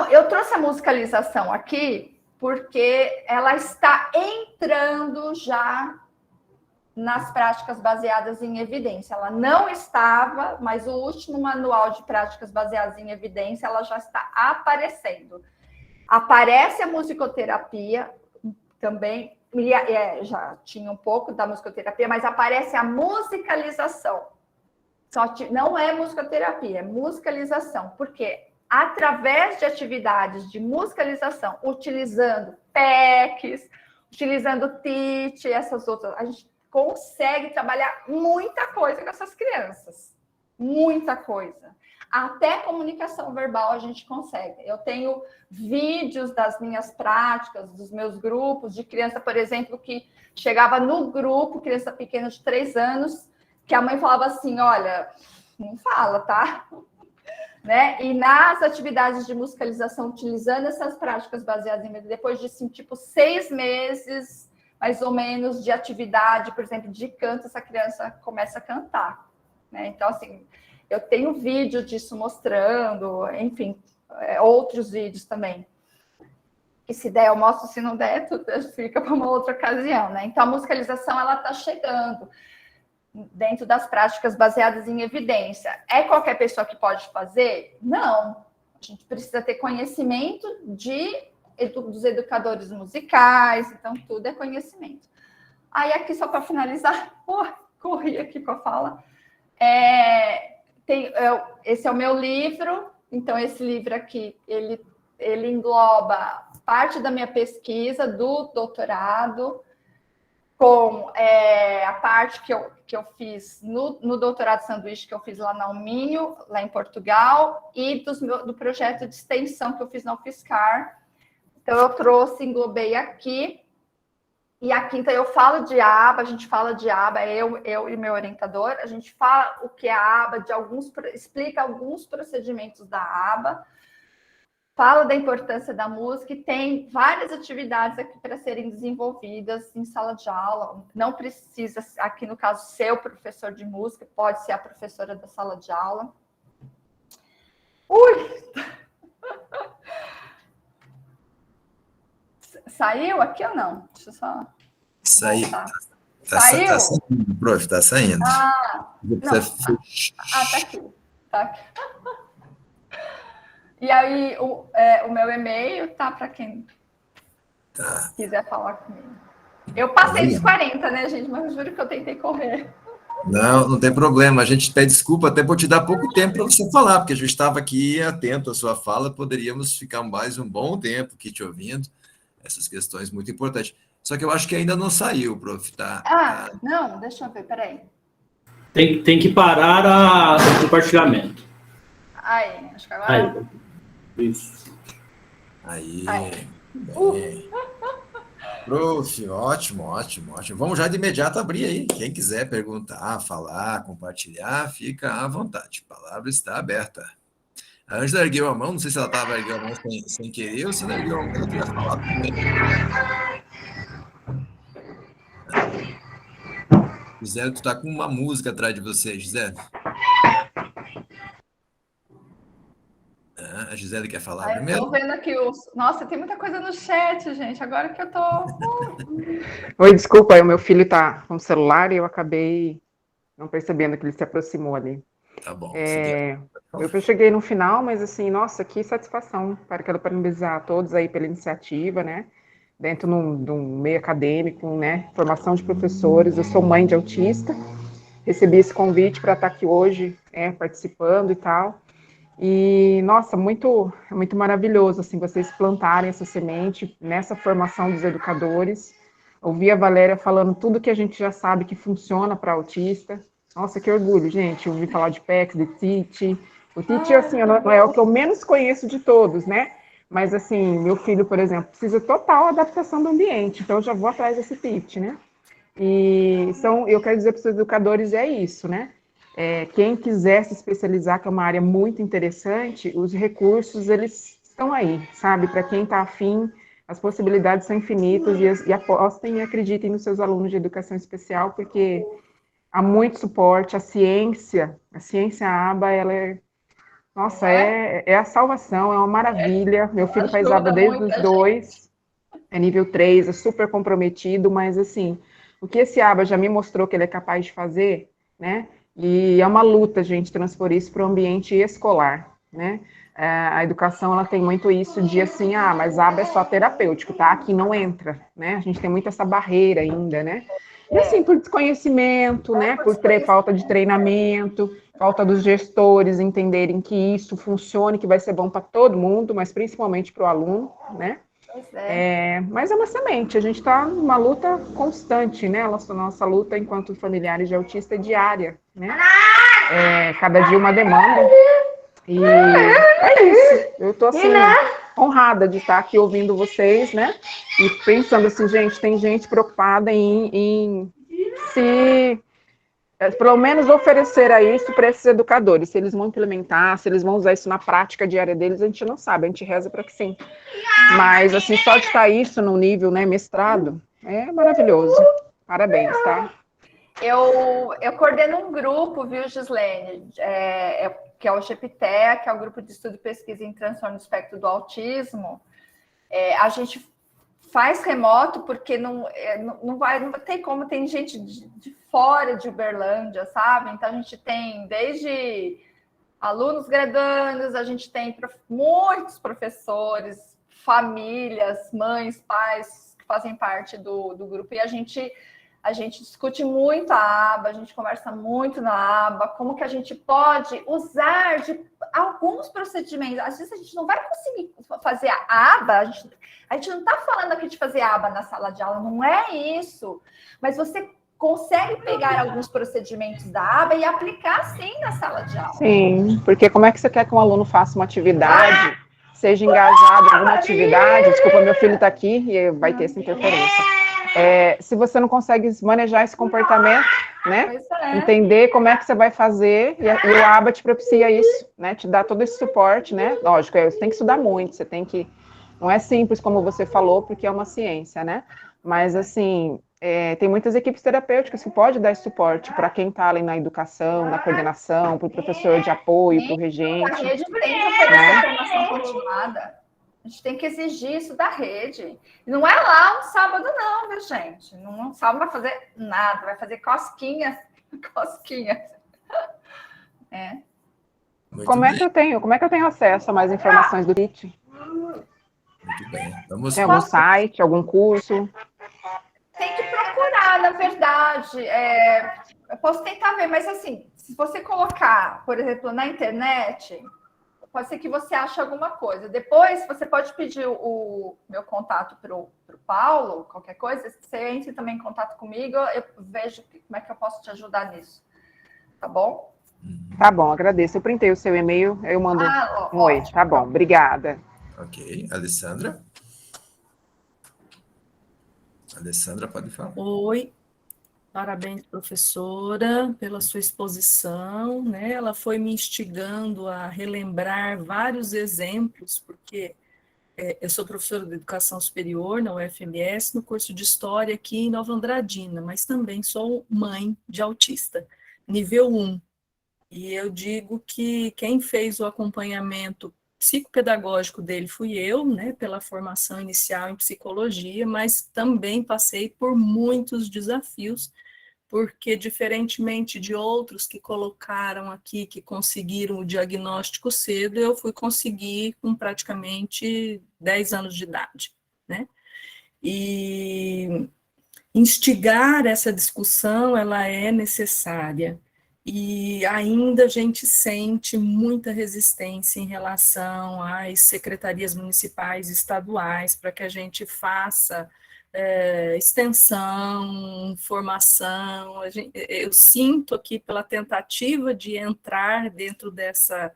Eu trouxe a musicalização aqui porque ela está entrando já nas práticas baseadas em evidência. Ela não estava, mas o último manual de práticas baseadas em evidência, ela já está aparecendo. Aparece a musicoterapia também, já tinha um pouco da musicoterapia, mas aparece a musicalização. Só que não é musicoterapia, é musicalização. Por quê? Através de atividades de musicalização, utilizando PECs, utilizando TIT, essas outras, a gente consegue trabalhar muita coisa com essas crianças. Muita coisa. Até comunicação verbal a gente consegue. Eu tenho vídeos das minhas práticas, dos meus grupos, de criança, por exemplo, que chegava no grupo, criança pequena de 3 anos, que a mãe falava assim, olha, não fala, tá? Né? E nas atividades de musicalização, utilizando essas práticas baseadas em depois de, assim, tipo, 6 meses, mais ou menos, de atividade, por exemplo, de canto, essa criança começa a cantar. Né? Então, assim, eu tenho vídeo disso mostrando, enfim, outros vídeos também. E se der, eu mostro, se não der, tudo fica para uma outra ocasião. Né? Então, a musicalização, ela está chegando dentro das práticas baseadas em evidência. É qualquer pessoa que pode fazer? Não. A gente precisa ter conhecimento dos educadores musicais, então tudo é conhecimento. Aí aqui, só para finalizar, corri aqui com a fala, esse é o meu livro, então esse livro aqui, ele engloba parte da minha pesquisa, do doutorado, com a parte que eu fiz no doutorado de sanduíche, que eu fiz lá na Alminho, lá em Portugal, e do projeto de extensão que eu fiz na UFSCar. Então, eu trouxe, englobei aqui. E aqui, então, eu falo de aba, a gente fala de aba, eu e meu orientador, a gente fala o que é a aba, explica alguns procedimentos da aba, fala da importância da música e tem várias atividades aqui para serem desenvolvidas em sala de aula. Não precisa, aqui no caso, ser o professor de música, pode ser a professora da sala de aula. Ui! Saiu aqui ou não? Deixa eu só... Saiu. Saiu? Tá saindo, prof, tá saindo. Não. Tá aqui. Tá aqui. E aí, o meu e-mail tá para quem quiser falar comigo. Eu passei dos 40, né, gente? Mas eu juro que eu tentei correr. Não tem problema. A gente pede desculpa até por te dar pouco tempo para você falar, porque a gente estava aqui atento à sua fala, poderíamos ficar mais um bom tempo aqui te ouvindo. Essas questões muito importantes. Só que eu acho que ainda não saiu, prof. Não, deixa eu ver, peraí. Tem que parar o compartilhamento. Aí, acho que agora... Aí. Isso. Aí. Prof, ótimo. Vamos já de imediato abrir aí. Quem quiser perguntar, falar, compartilhar, fica à vontade. A palavra está aberta. A Ângela ergueu a mão, não sei se ela estava erguendo a mão sem querer ou se ela ergueu a mão, ela queria falar também. Gisele, tu está com uma música atrás de você, Gisele. A Gisele quer falar primeiro? Estou vendo aqui Nossa, tem muita coisa no chat, gente. Agora que eu tô... Oi, desculpa, o meu filho está com o celular e eu acabei não percebendo que ele se aproximou ali. Tá bom. Eu cheguei no final, mas assim, nossa, que satisfação. Quero parabenizar a todos aí pela iniciativa, né? Dentro de um meio acadêmico, né? Formação de professores. Eu sou mãe de autista, recebi esse convite para estar aqui hoje, participando e tal. E, nossa, muito maravilhoso, assim, vocês plantarem essa semente nessa formação dos educadores. Ouvi a Valéria falando tudo que a gente já sabe que funciona para autista. Nossa, que orgulho, gente. Ouvi falar de PECs, de TIT. O TIT, assim, não é o que eu menos conheço de todos, né? Mas, assim, meu filho, por exemplo, precisa total adaptação do ambiente, então eu já vou atrás desse TIT, né? E eu quero dizer para os educadores, é isso, né? Quem quiser se especializar, que é uma área muito interessante, os recursos, eles estão aí, sabe? Para quem está afim, as possibilidades são infinitas e apostem e acreditem nos seus alunos de educação especial, porque há muito suporte, a ciência aba, ela nossa, é a salvação, é uma maravilha. Meu filho faz aba desde os 2, é nível 3, é super comprometido, mas assim, o que esse aba já me mostrou que ele é capaz de fazer, né? E é uma luta, gente, transpor isso para o ambiente escolar, né? A educação, ela tem muito isso de assim, mas aba é só terapêutico, tá? Aqui não entra, né? A gente tem muito essa barreira ainda, né? E assim, por desconhecimento, né? Por falta de treinamento, falta dos gestores entenderem que isso funcione, que vai ser bom para todo mundo, mas principalmente para o aluno, né? Mas é uma semente, a gente está numa luta constante, né? Nossa luta enquanto familiares de autista é diária, né? Cada dia uma demanda. E é isso. Eu estou assim, honrada de estar aqui ouvindo vocês, né? E pensando assim, gente, tem gente preocupada em se pelo menos oferecer a isso para esses educadores. Se eles vão implementar, se eles vão usar isso na prática diária deles, a gente não sabe, a gente reza para que sim. Mas, assim, só de estar isso no nível, né, mestrado, é maravilhoso. Parabéns, tá? Eu coordeno um grupo, viu, Gislene? Que é o GPTE, que é o Grupo de Estudo e Pesquisa em Transtorno do Espectro do Autismo. A gente faz remoto porque não tem como, tem gente de fora de Uberlândia, sabe? Então, a gente tem desde alunos graduandos, a gente tem muitos professores, famílias, mães, pais que fazem parte do grupo, e a gente discute muito a aba, a gente conversa muito na aba, como que a gente pode usar alguns procedimentos, às vezes a gente não vai conseguir fazer a aba, a gente não está falando aqui de fazer aba na sala de aula, não é isso, mas você consegue pegar alguns procedimentos da aba e aplicar sim na sala de aula. Sim, porque como é que você quer que um aluno faça uma atividade, seja engajado em alguma atividade, desculpa, meu filho está aqui e vai ter essa interferência, se você não consegue manejar esse comportamento, né, entender como é que você vai fazer, e o aba te propicia isso, né, te dá todo esse suporte, né, lógico, você tem que estudar muito, você tem que, não é simples como você falou, porque é uma ciência, né, mas assim, tem muitas equipes terapêuticas que podem dar esse suporte para quem está ali na educação, na coordenação, para o professor de apoio, para o regente. A rede tem que oferecer formação continuada. A gente tem que exigir isso da rede. Não é lá um sábado, não, viu, gente? Um sábado vai fazer nada, vai fazer cosquinhas. Como é que eu tenho acesso a mais informações do kit? Muito bem. Tem algum site, algum curso? Tem que procurar, na verdade. Eu posso tentar ver, mas assim, se você colocar, por exemplo, na internet, pode ser que você ache alguma coisa. Depois, você pode pedir o meu contato para o Paulo, qualquer coisa. Se você entre também em contato comigo, eu vejo como é que eu posso te ajudar nisso. Tá bom? Tá bom, agradeço. Eu printei o seu e-mail, eu mando um oi. Ótimo. Tá bom, obrigada. Ok. Alessandra? Alessandra, pode falar. Oi, parabéns, professora, pela sua exposição, né? Ela foi me instigando a relembrar vários exemplos, porque eu sou professora de Educação Superior na UFMS, no curso de História aqui em Nova Andradina, mas também sou mãe de autista, nível 1. E eu digo que quem fez o acompanhamento psicopedagógico dele fui eu, né, pela formação inicial em psicologia, mas também passei por muitos desafios, porque diferentemente de outros que colocaram aqui, que conseguiram o diagnóstico cedo, eu fui conseguir com praticamente 10 anos de idade, né? E instigar essa discussão, ela é necessária. E ainda a gente sente muita resistência em relação às secretarias municipais e estaduais para que a gente faça extensão, formação. Eu sinto aqui pela tentativa de entrar dentro dessa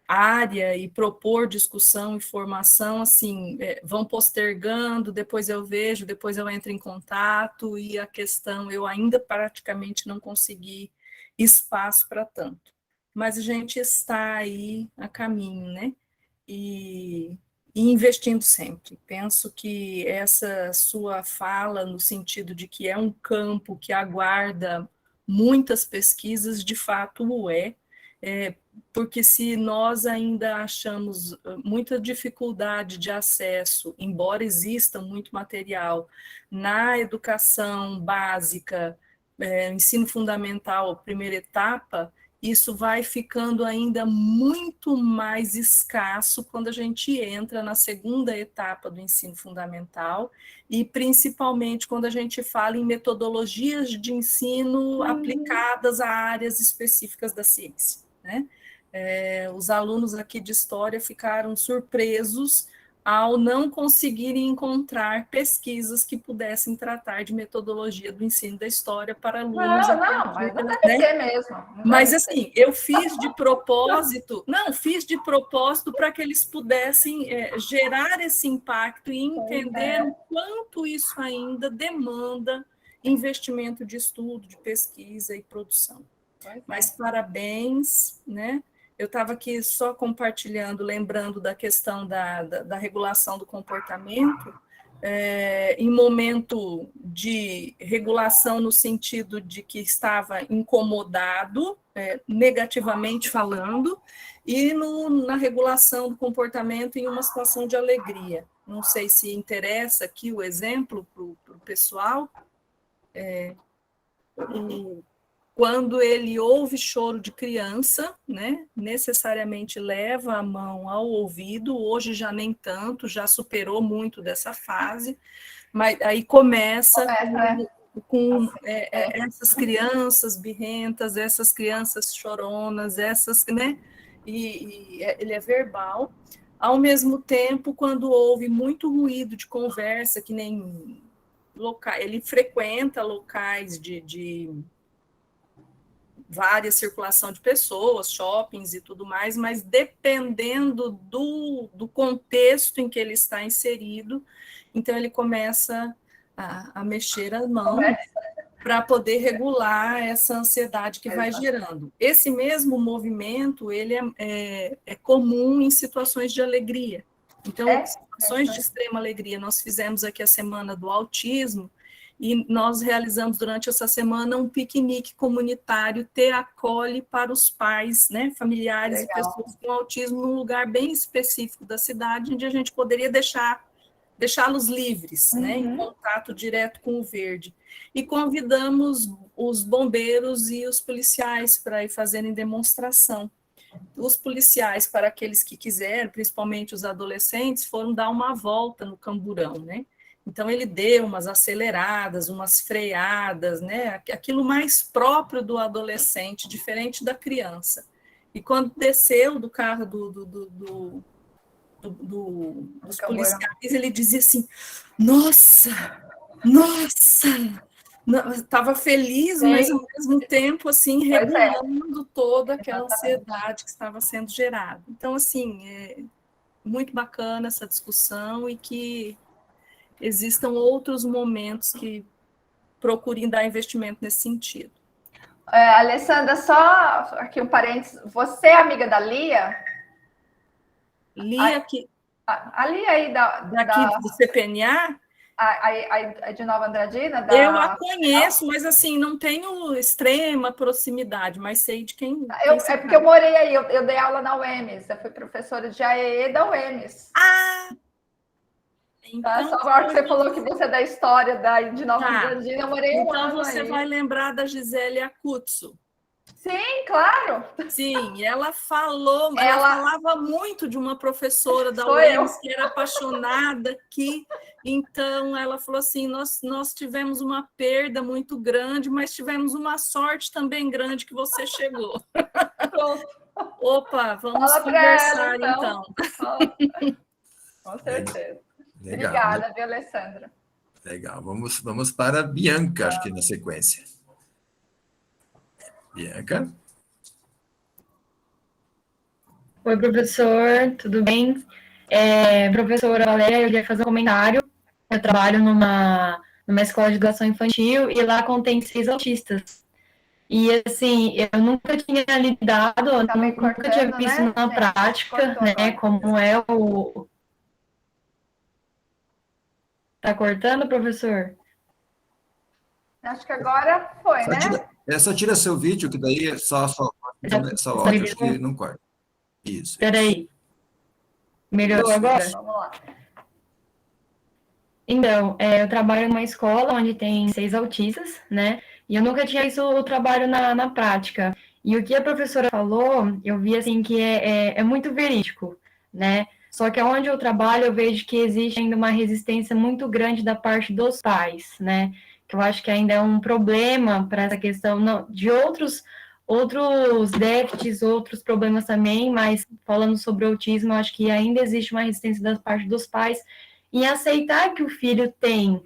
área e propor discussão e formação, assim, vão postergando, depois eu vejo, depois eu entro em contato, e a questão, eu ainda praticamente não consegui espaço para tanto. Mas a gente está aí a caminho, né? E investindo sempre. Penso que essa sua fala, no sentido de que é um campo que aguarda muitas pesquisas, de fato o porque se nós ainda achamos muita dificuldade de acesso, embora exista muito material na educação básica, ensino fundamental, primeira etapa, isso vai ficando ainda muito mais escasso quando a gente entra na segunda etapa do ensino fundamental e principalmente quando a gente fala em metodologias de ensino aplicadas a áreas específicas da ciência, né? Os alunos aqui de História ficaram surpresos ao não conseguirem encontrar pesquisas que pudessem tratar de metodologia do ensino da história para alunos. Mas não deve ser mesmo. Mas assim, eu fiz de propósito, para que eles pudessem gerar esse impacto e entender o quanto isso ainda demanda investimento de estudo, de pesquisa e produção. Mas parabéns, né? Eu estava aqui só compartilhando, lembrando da questão da regulação do comportamento, em momento de regulação no sentido de que estava incomodado, negativamente falando, e na regulação do comportamento em uma situação de alegria. Não sei se interessa aqui o exemplo para o pessoal. Quando ele ouve choro de criança, né, necessariamente leva a mão ao ouvido, hoje já nem tanto, já superou muito dessa fase, mas aí começa com essas crianças birrentas, essas crianças choronas, né, ele é verbal. Ao mesmo tempo, quando houve muito ruído de conversa, que nem ele frequenta locais de várias circulação de pessoas, shoppings e tudo mais, mas dependendo do contexto em que ele está inserido, então ele começa a mexer as mãos para poder regular essa ansiedade que vai gerando. Esse mesmo movimento, ele é comum em situações de alegria. Então, situações de extrema alegria, nós fizemos aqui a Semana do Autismo, e nós realizamos durante essa semana um piquenique comunitário Te Acolhe para os pais, né, familiares e pessoas com autismo, num lugar bem específico da cidade, onde a gente poderia deixá-los livres, né, em contato direto com o verde. E convidamos os bombeiros e os policiais para ir fazerem demonstração. Os policiais, para aqueles que quiseram, principalmente os adolescentes, foram dar uma volta no camburão, né? Então, ele deu umas aceleradas, umas freadas, né? Aquilo mais próprio do adolescente, diferente da criança. E quando desceu do carro dos policiais, ele dizia assim, nossa, estava feliz, mas ao mesmo tempo, assim, regulando toda aquela ansiedade que estava sendo gerada. Então, assim, é muito bacana essa discussão e que existam outros momentos que procurem dar investimento nesse sentido. Alessandra, só aqui um parênteses. Você é amiga da Lia? Lia que... A Lia aí daqui do CPNA? A de Nova Andradina? Eu a conheço, mas assim, não tenho extrema proximidade, mas sei de quem... É porque eu morei aí, eu dei aula na UEMS, eu fui professora de AEE da UEMS. Então, só agora que você falou que você é da história de Nova Andradina, eu morei um ano. Então você vai lembrar da Gisele Acuzzo. Sim, claro. Sim, ela falava muito de uma professora da UEMS que era apaixonada aqui. Então, ela falou assim, nós tivemos uma perda muito grande, mas tivemos uma sorte também grande que você chegou. Opa, vamos conversar, então. Com certeza. Legal, obrigada, viu, Alessandra? Legal. Vamos para a Bianca, acho que na sequência. Bianca. Oi, professor, tudo bem? Professora Valéria, eu queria fazer um comentário. Eu trabalho numa escola de educação infantil e lá contém 6 autistas. E, assim, eu nunca tinha lidado, nunca tinha visto na prática, né, como é o... Tá cortando, professor? Acho que agora foi, né? Só tira seu vídeo, que daí é só áudio, acho que não corta. Isso. Espera aí. Melhorou agora? Vamos lá. Então, eu trabalho numa escola onde tem 6 autistas, né? E eu nunca tinha visto o trabalho na prática. E o que a professora falou, eu vi, assim, que é muito verídico, né? Só que onde eu trabalho, eu vejo que existe ainda uma resistência muito grande da parte dos pais, né? Que eu acho que ainda é um problema para essa questão de outros déficits, outros problemas também, mas falando sobre o autismo, eu acho que ainda existe uma resistência da parte dos pais em aceitar que o filho tem,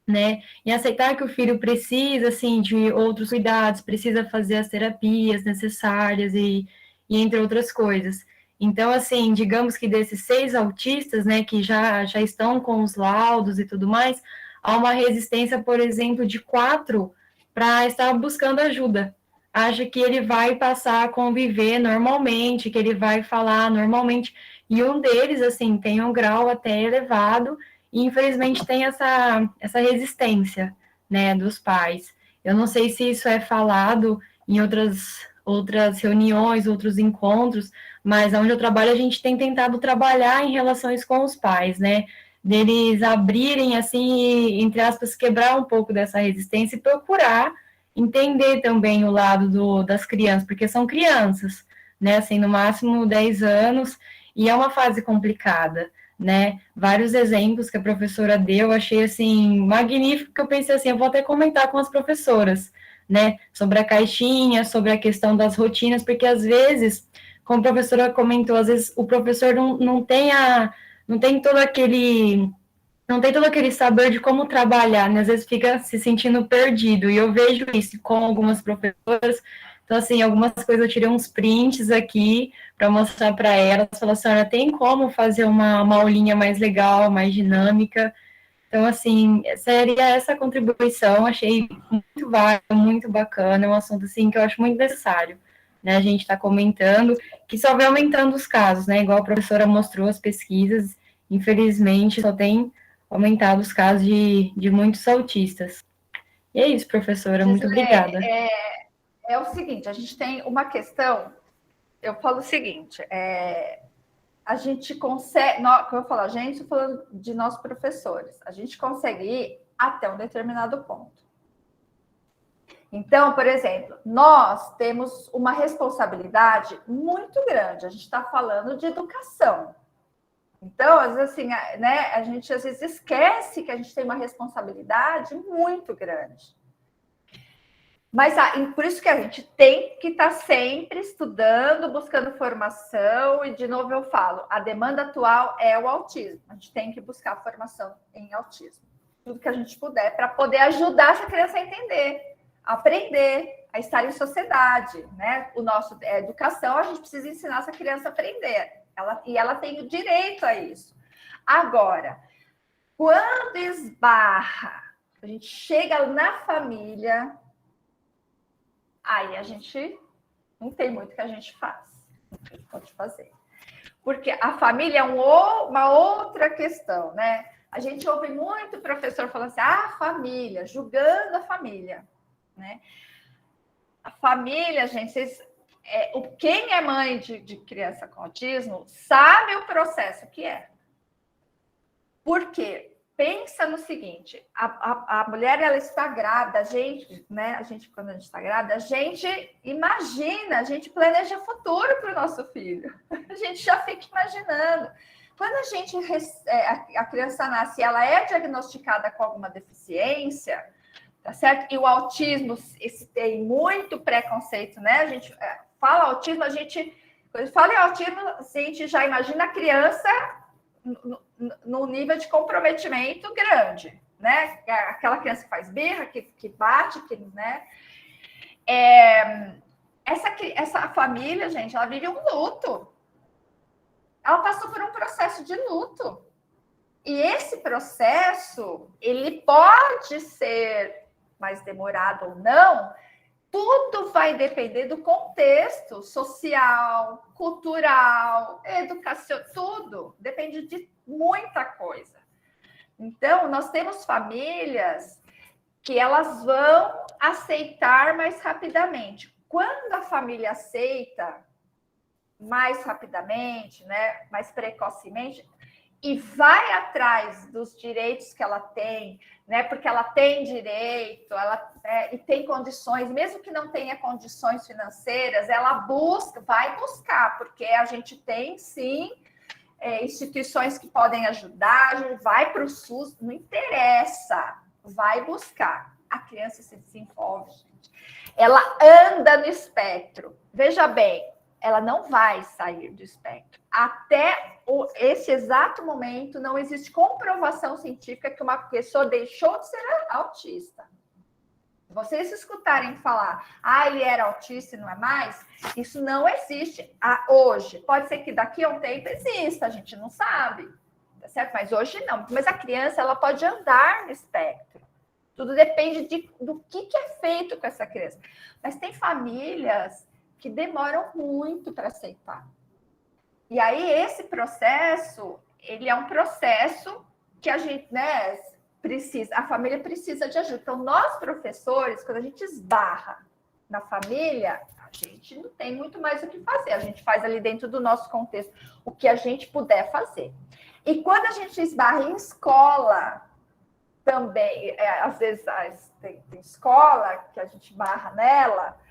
né? Em aceitar que o filho precisa, assim, de outros cuidados, precisa fazer as terapias necessárias e entre outras coisas. Então, assim, digamos que desses 6 autistas, né, que já estão com os laudos e tudo mais, há uma resistência, por exemplo, de 4 para estar buscando ajuda. Acha que ele vai passar a conviver normalmente, que ele vai falar normalmente, e um deles, assim, tem um grau até elevado, e infelizmente tem essa resistência, né, dos pais. Eu não sei se isso é falado em outras reuniões, outros encontros, mas onde eu trabalho a gente tem tentado trabalhar em relações com os pais, né, deles abrirem, assim, e, entre aspas, quebrar um pouco dessa resistência e procurar entender também o lado das crianças, porque são crianças, né, assim, no máximo 10 anos, e é uma fase complicada, né, vários exemplos que a professora deu, eu achei, assim, magnífico, que eu pensei assim, eu vou até comentar com as professoras, né, sobre a caixinha, sobre a questão das rotinas, porque às vezes como a professora comentou, às vezes o professor não tem todo aquele saber de como trabalhar, né? Às vezes fica se sentindo perdido, e eu vejo isso com algumas professoras. Então, assim, algumas coisas eu tirei uns prints aqui para mostrar para elas, falar assim, olha, tem como fazer uma aulinha mais legal, mais dinâmica. Então, assim, seria essa contribuição, achei muito válida, muito bacana, é um assunto, assim, que eu acho muito necessário, né, a gente está comentando, que só vai aumentando os casos, né, igual a professora mostrou as pesquisas, infelizmente, só tem aumentado os casos de muitos autistas. E é isso, professora, muito obrigada. É o seguinte, a gente tem uma questão, eu falo o seguinte, a gente consegue, quando eu falo a gente, estou falando de nós professores, a gente consegue ir até um determinado ponto. Então, por exemplo, nós temos uma responsabilidade muito grande, a gente está falando de educação. Então, às vezes, assim, né, a gente às vezes esquece que a gente tem uma responsabilidade muito grande. Mas por isso que a gente tem que estar sempre estudando, buscando formação, e de novo eu falo, a demanda atual é o autismo. A gente tem que buscar formação em autismo. Tudo que a gente puder, para poder ajudar essa criança a entender, a aprender, a estar em sociedade, né? A educação, a gente precisa ensinar essa criança a aprender. Ela tem o direito a isso. Agora, quando esbarra, a gente chega na família, aí a gente não tem muito que a gente faz. Não tem o que pode fazer. Porque a família é uma outra questão, né? A gente ouve muito professor falando assim, família, julgando a família, né? A família, gente, quem é mãe de criança com autismo sabe o processo que é. Por quê? Pensa no seguinte, a mulher, ela está grávida, a gente, quando a gente está grávida, a gente imagina, a gente planeja futuro para o nosso filho. A gente já fica imaginando. Quando a criança nasce, ela é diagnosticada com alguma deficiência, tá certo? E o autismo, tem muito preconceito, né? A gente fala autismo, quando fala em autismo, a gente já imagina a criança no nível de comprometimento grande, né? Aquela criança que faz birra, que bate, né? Essa família, gente, ela vive um luto. Ela passou por um processo de luto. E esse processo, ele pode ser mais demorado ou não, tudo vai depender do contexto social, cultural, educacional, tudo. Depende de muita coisa. Então, nós temos famílias que elas vão aceitar mais rapidamente. Quando a família aceita mais rapidamente, né, mais precocemente, e vai atrás dos direitos que ela tem, né? Porque ela tem direito, e tem condições, mesmo que não tenha condições financeiras, ela vai buscar, porque a gente tem, sim, instituições que podem ajudar, a gente vai para o SUS, não interessa, vai buscar. A criança se desenvolve, gente. Ela anda no espectro. Veja bem, ela não vai sair do espectro. Até esse exato momento, não existe comprovação científica que uma pessoa deixou de ser autista. Se vocês escutarem falar, ele era autista e não é mais, isso não existe hoje. Pode ser que daqui a um tempo exista, a gente não sabe, tá certo? Mas hoje não. Mas a criança, ela pode andar no espectro. Tudo depende do que é feito com essa criança. Mas tem famílias que demoram muito para aceitar. E aí, esse processo, ele é um processo que a gente, né, a família precisa de ajuda. Então, nós, professores, quando a gente esbarra na família, a gente não tem muito mais o que fazer. A gente faz ali dentro do nosso contexto o que a gente puder fazer. E quando a gente esbarra em escola, também, às vezes tem escola que a gente barra nela,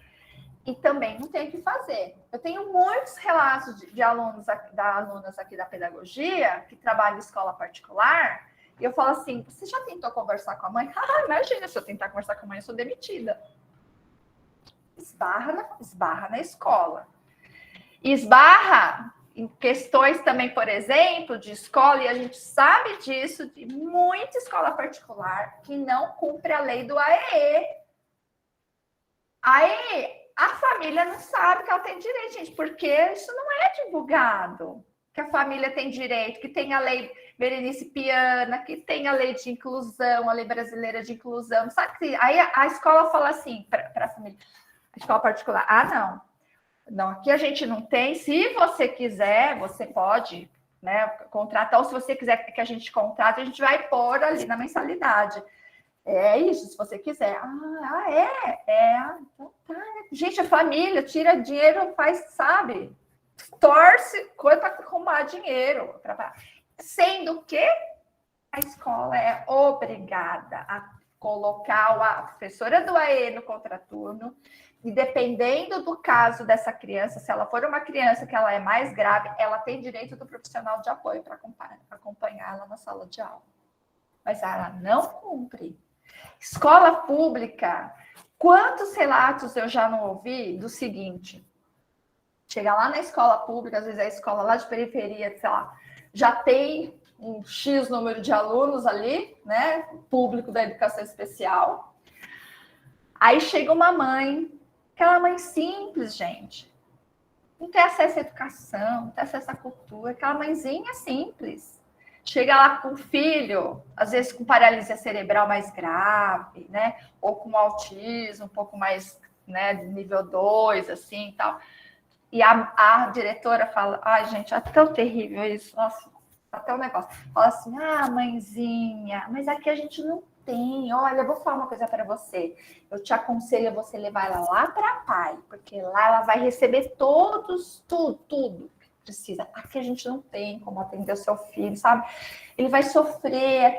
e também não tem o que fazer. Eu tenho muitos relatos de alunos aqui da pedagogia que trabalham em escola particular, e eu falo assim, você já tentou conversar com a mãe? Imagina, se eu tentar conversar com a mãe, eu sou demitida. Esbarra na escola. esbarra em questões também, por exemplo, de escola, e a gente sabe disso, de muita escola particular que não cumpre a lei do AEE. Aí a família não sabe que ela tem direito, gente, porque isso não é divulgado. Que a família tem direito, que tem a lei Berenice Piana, que tem a lei de inclusão, a lei brasileira de inclusão. Sabe que aí a escola fala assim para a família, a escola particular, não, aqui a gente não tem. Se você quiser, você pode, né, contratar, ou se você quiser que a gente contrate, a gente vai pôr ali na mensalidade. É isso, se você quiser. Então tá. Gente, a família tira dinheiro, faz, sabe, torce coisa para arrumar dinheiro. Sendo que a escola é obrigada a colocar a professora do AE no contraturno, e dependendo do caso dessa criança, se ela for uma criança que ela é mais grave, ela tem direito do profissional de apoio para acompanhá-la na sala de aula. Mas ela não cumpre. Escola pública, quantos relatos eu já não ouvi do seguinte: chega lá na escola pública, às vezes a escola lá de periferia, sei lá, já tem um X número de alunos ali, né, público da educação especial. Aí chega uma mãe, aquela mãe simples, gente, não tem acesso à educação, não tem acesso à cultura, aquela mãezinha simples. Chega lá com o filho, às vezes com paralisia cerebral mais grave, né, ou com autismo um pouco mais, né, de nível 2, assim, e tal. E a diretora fala, gente, é tão terrível isso, nossa, até o negócio. Fala assim, mãezinha, mas aqui a gente não tem. Olha, eu vou falar uma coisa para você. Eu te aconselho você levar ela lá para a PAI, porque lá ela vai receber tudo que precisa. Aqui a gente não tem como atender o seu filho, sabe? Ele vai sofrer.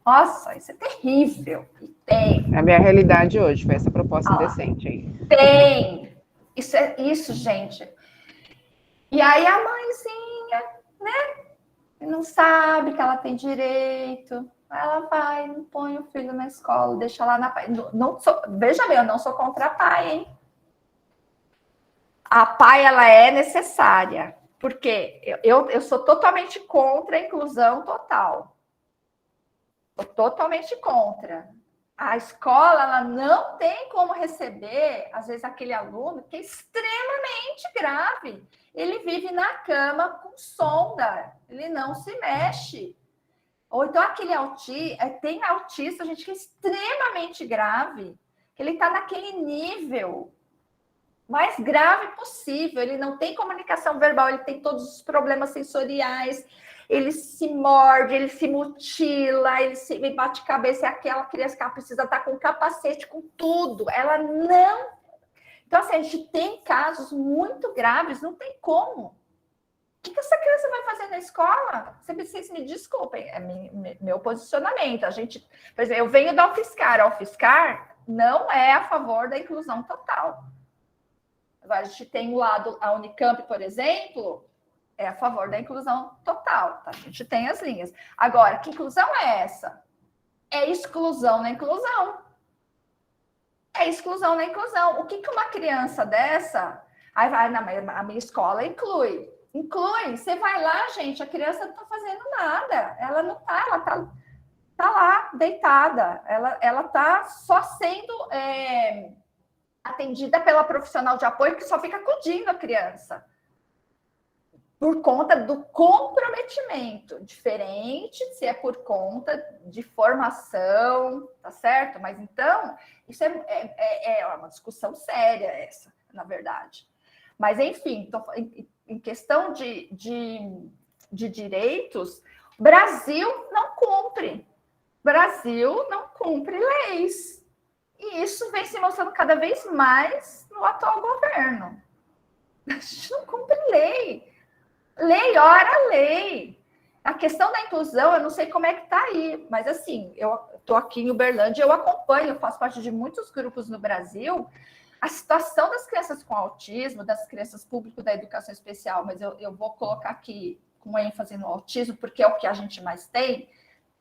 Nossa, isso é terrível. E tem. É a minha realidade hoje, foi essa proposta indecente aí. Tem. Isso, gente. E aí a mãezinha, né, não sabe que ela tem direito. Ela vai, não põe o filho na escola, deixa lá na PAI. Veja bem, eu não sou contra a PAI, hein? A PAI, ela é necessária. Porque eu sou totalmente contra a inclusão total. Sou totalmente contra. A escola, ela não tem como receber, às vezes, aquele aluno que é extremamente grave. Ele vive na cama com sonda, ele não se mexe. Ou então aquele tem autista, gente, que é extremamente grave, que ele está naquele nível mais grave possível, ele não tem comunicação verbal, ele tem todos os problemas sensoriais, ele se morde, ele se mutila, ele bate cabeça, é aquela criança que ela precisa estar com capacete, com tudo, ela não... Então, assim, a gente tem casos muito graves, não tem como. O que essa criança vai fazer na escola? Vocês me desculpem, é meu posicionamento. A gente, por exemplo, eu venho da UFSCar. A UFSCar não é a favor da inclusão total. Agora, a gente tem o lado, a Unicamp, por exemplo, é a favor da inclusão total. Tá? A gente tem as linhas. Agora, que inclusão é essa? É exclusão na inclusão. É exclusão na inclusão. O que uma criança dessa... Aí vai, a minha escola inclui. Inclui. Você vai lá, gente, a criança não está fazendo nada. Ela não está, ela tá lá, deitada. Ela está só sendo atendida pela profissional de apoio que só fica acudindo a criança. Por conta do comprometimento. Diferente se é por conta de formação, tá certo? Mas então, isso é uma discussão séria essa, na verdade. Mas, enfim, em questão de direitos, Brasil não cumpre. Brasil não cumpre leis. E isso vem se mostrando cada vez mais no atual governo. A gente não cumpre lei. Lei, ora lei. A questão da inclusão, eu não sei como é que está aí, mas assim, eu estou aqui em Uberlândia, eu acompanho, eu faço parte de muitos grupos no Brasil, a situação das crianças com autismo, das crianças públicas da educação especial, mas eu vou colocar aqui com ênfase no autismo, porque é o que a gente mais tem,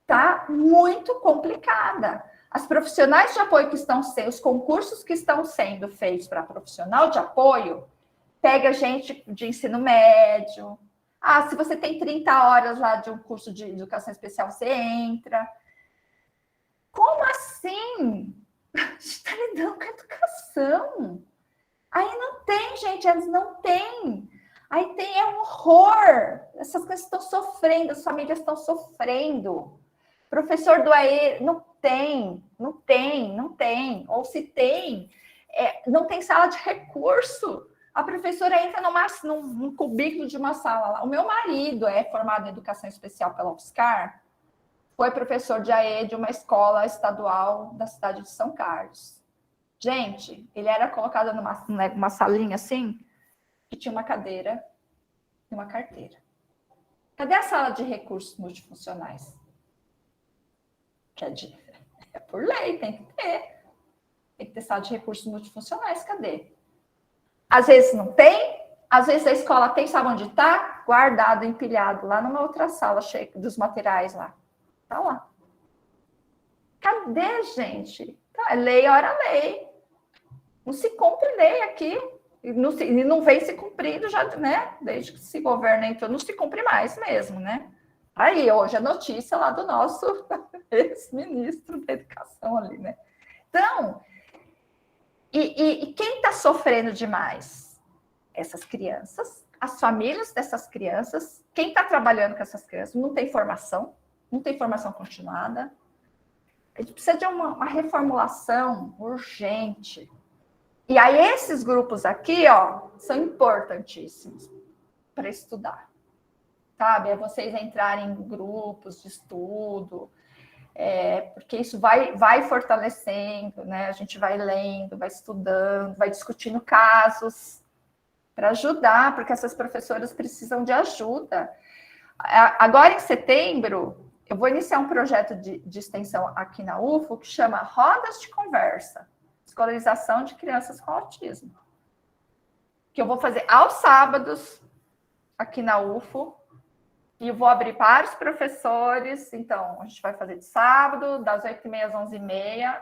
está muito complicada. As profissionais de apoio que estão sendo, os concursos que estão sendo feitos para profissional de apoio, pega gente de ensino médio. Ah, se você tem 30 horas lá de um curso de educação especial, você entra. Como assim? A gente está lidando com a educação. Aí não tem, gente, eles não têm. Aí tem um horror. Essas coisas estão sofrendo, as famílias estão sofrendo. Professor do AE não tem. Ou se tem, não tem sala de recurso. A professora entra num cubículo de uma sala lá. O meu marido é formado em educação especial pela UFSCar, foi professor de AE de uma escola estadual da cidade de São Carlos. Gente, ele era colocado numa salinha assim, que tinha uma cadeira e uma carteira. Cadê a sala de recursos multifuncionais? É por lei, tem que ter. Tem que ter sala de recursos multifuncionais, cadê? Às vezes não tem, às vezes a escola tem, sabe onde está? Guardado, empilhado, lá numa outra sala, cheia dos materiais lá. Tá lá. Cadê, gente? Tá, é lei, ora lei. Não se cumpre lei aqui. E não vem se cumprindo já, né? Desde que esse governo entrou, não se cumpre mais mesmo, né? Aí, hoje, a notícia lá do nosso ex-ministro da Educação ali, né? Então, e quem está sofrendo demais? Essas crianças, as famílias dessas crianças, quem está trabalhando com essas crianças não tem formação continuada. A gente precisa de uma reformulação urgente. E aí, esses grupos aqui, ó, são importantíssimos para estudar. Sabe? É vocês entrarem em grupos de estudo, porque isso vai fortalecendo, né? A gente vai lendo, vai estudando, vai discutindo casos para ajudar, porque essas professoras precisam de ajuda. Agora, em setembro, eu vou iniciar um projeto de extensão aqui na UFO que chama Rodas de Conversa, Escolarização de Crianças com Autismo, que eu vou fazer aos sábados aqui na UFO, e eu vou abrir para os professores. Então, a gente vai fazer de sábado, das 8h30 às 11h30,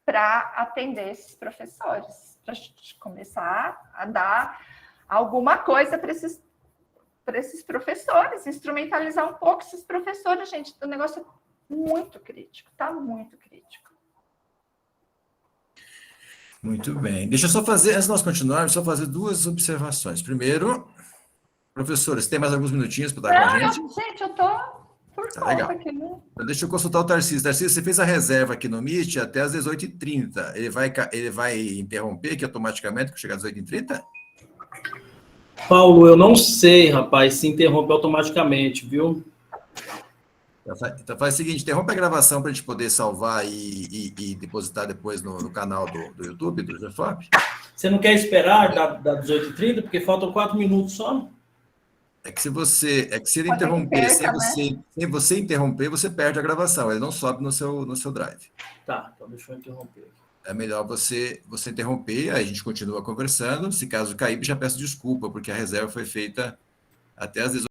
para atender esses professores, para a gente começar a dar alguma coisa para esses professores, instrumentalizar um pouco esses professores, gente. O negócio é muito crítico, tá muito crítico. Muito bem. Deixa eu só fazer, antes de nós continuarmos, só fazer duas observações. Primeiro, professores, tem mais alguns minutinhos para estar com a gente? Gente, eu estou por conta legal. aqui, né? Então, deixa eu consultar o Tarcísio. Tarcísio, você fez a reserva aqui no Meet até às 18h30. Ele vai interromper aqui automaticamente quando chegar às 18h30? Paulo, eu não sei, rapaz, se interrompe automaticamente, viu? Então faz o seguinte, interrompe a gravação para a gente poder salvar e depositar depois no canal do YouTube, do GFOP. Você não quer esperar da 18h30, porque faltam 4 minutos só? Se ele interromper, sem você interromper, você perde a gravação, ele não sobe no seu drive. Tá, então deixa eu interromper aqui. É melhor você interromper, aí a gente continua conversando. Se caso cair, já peço desculpa, porque a reserva foi feita até às 18h.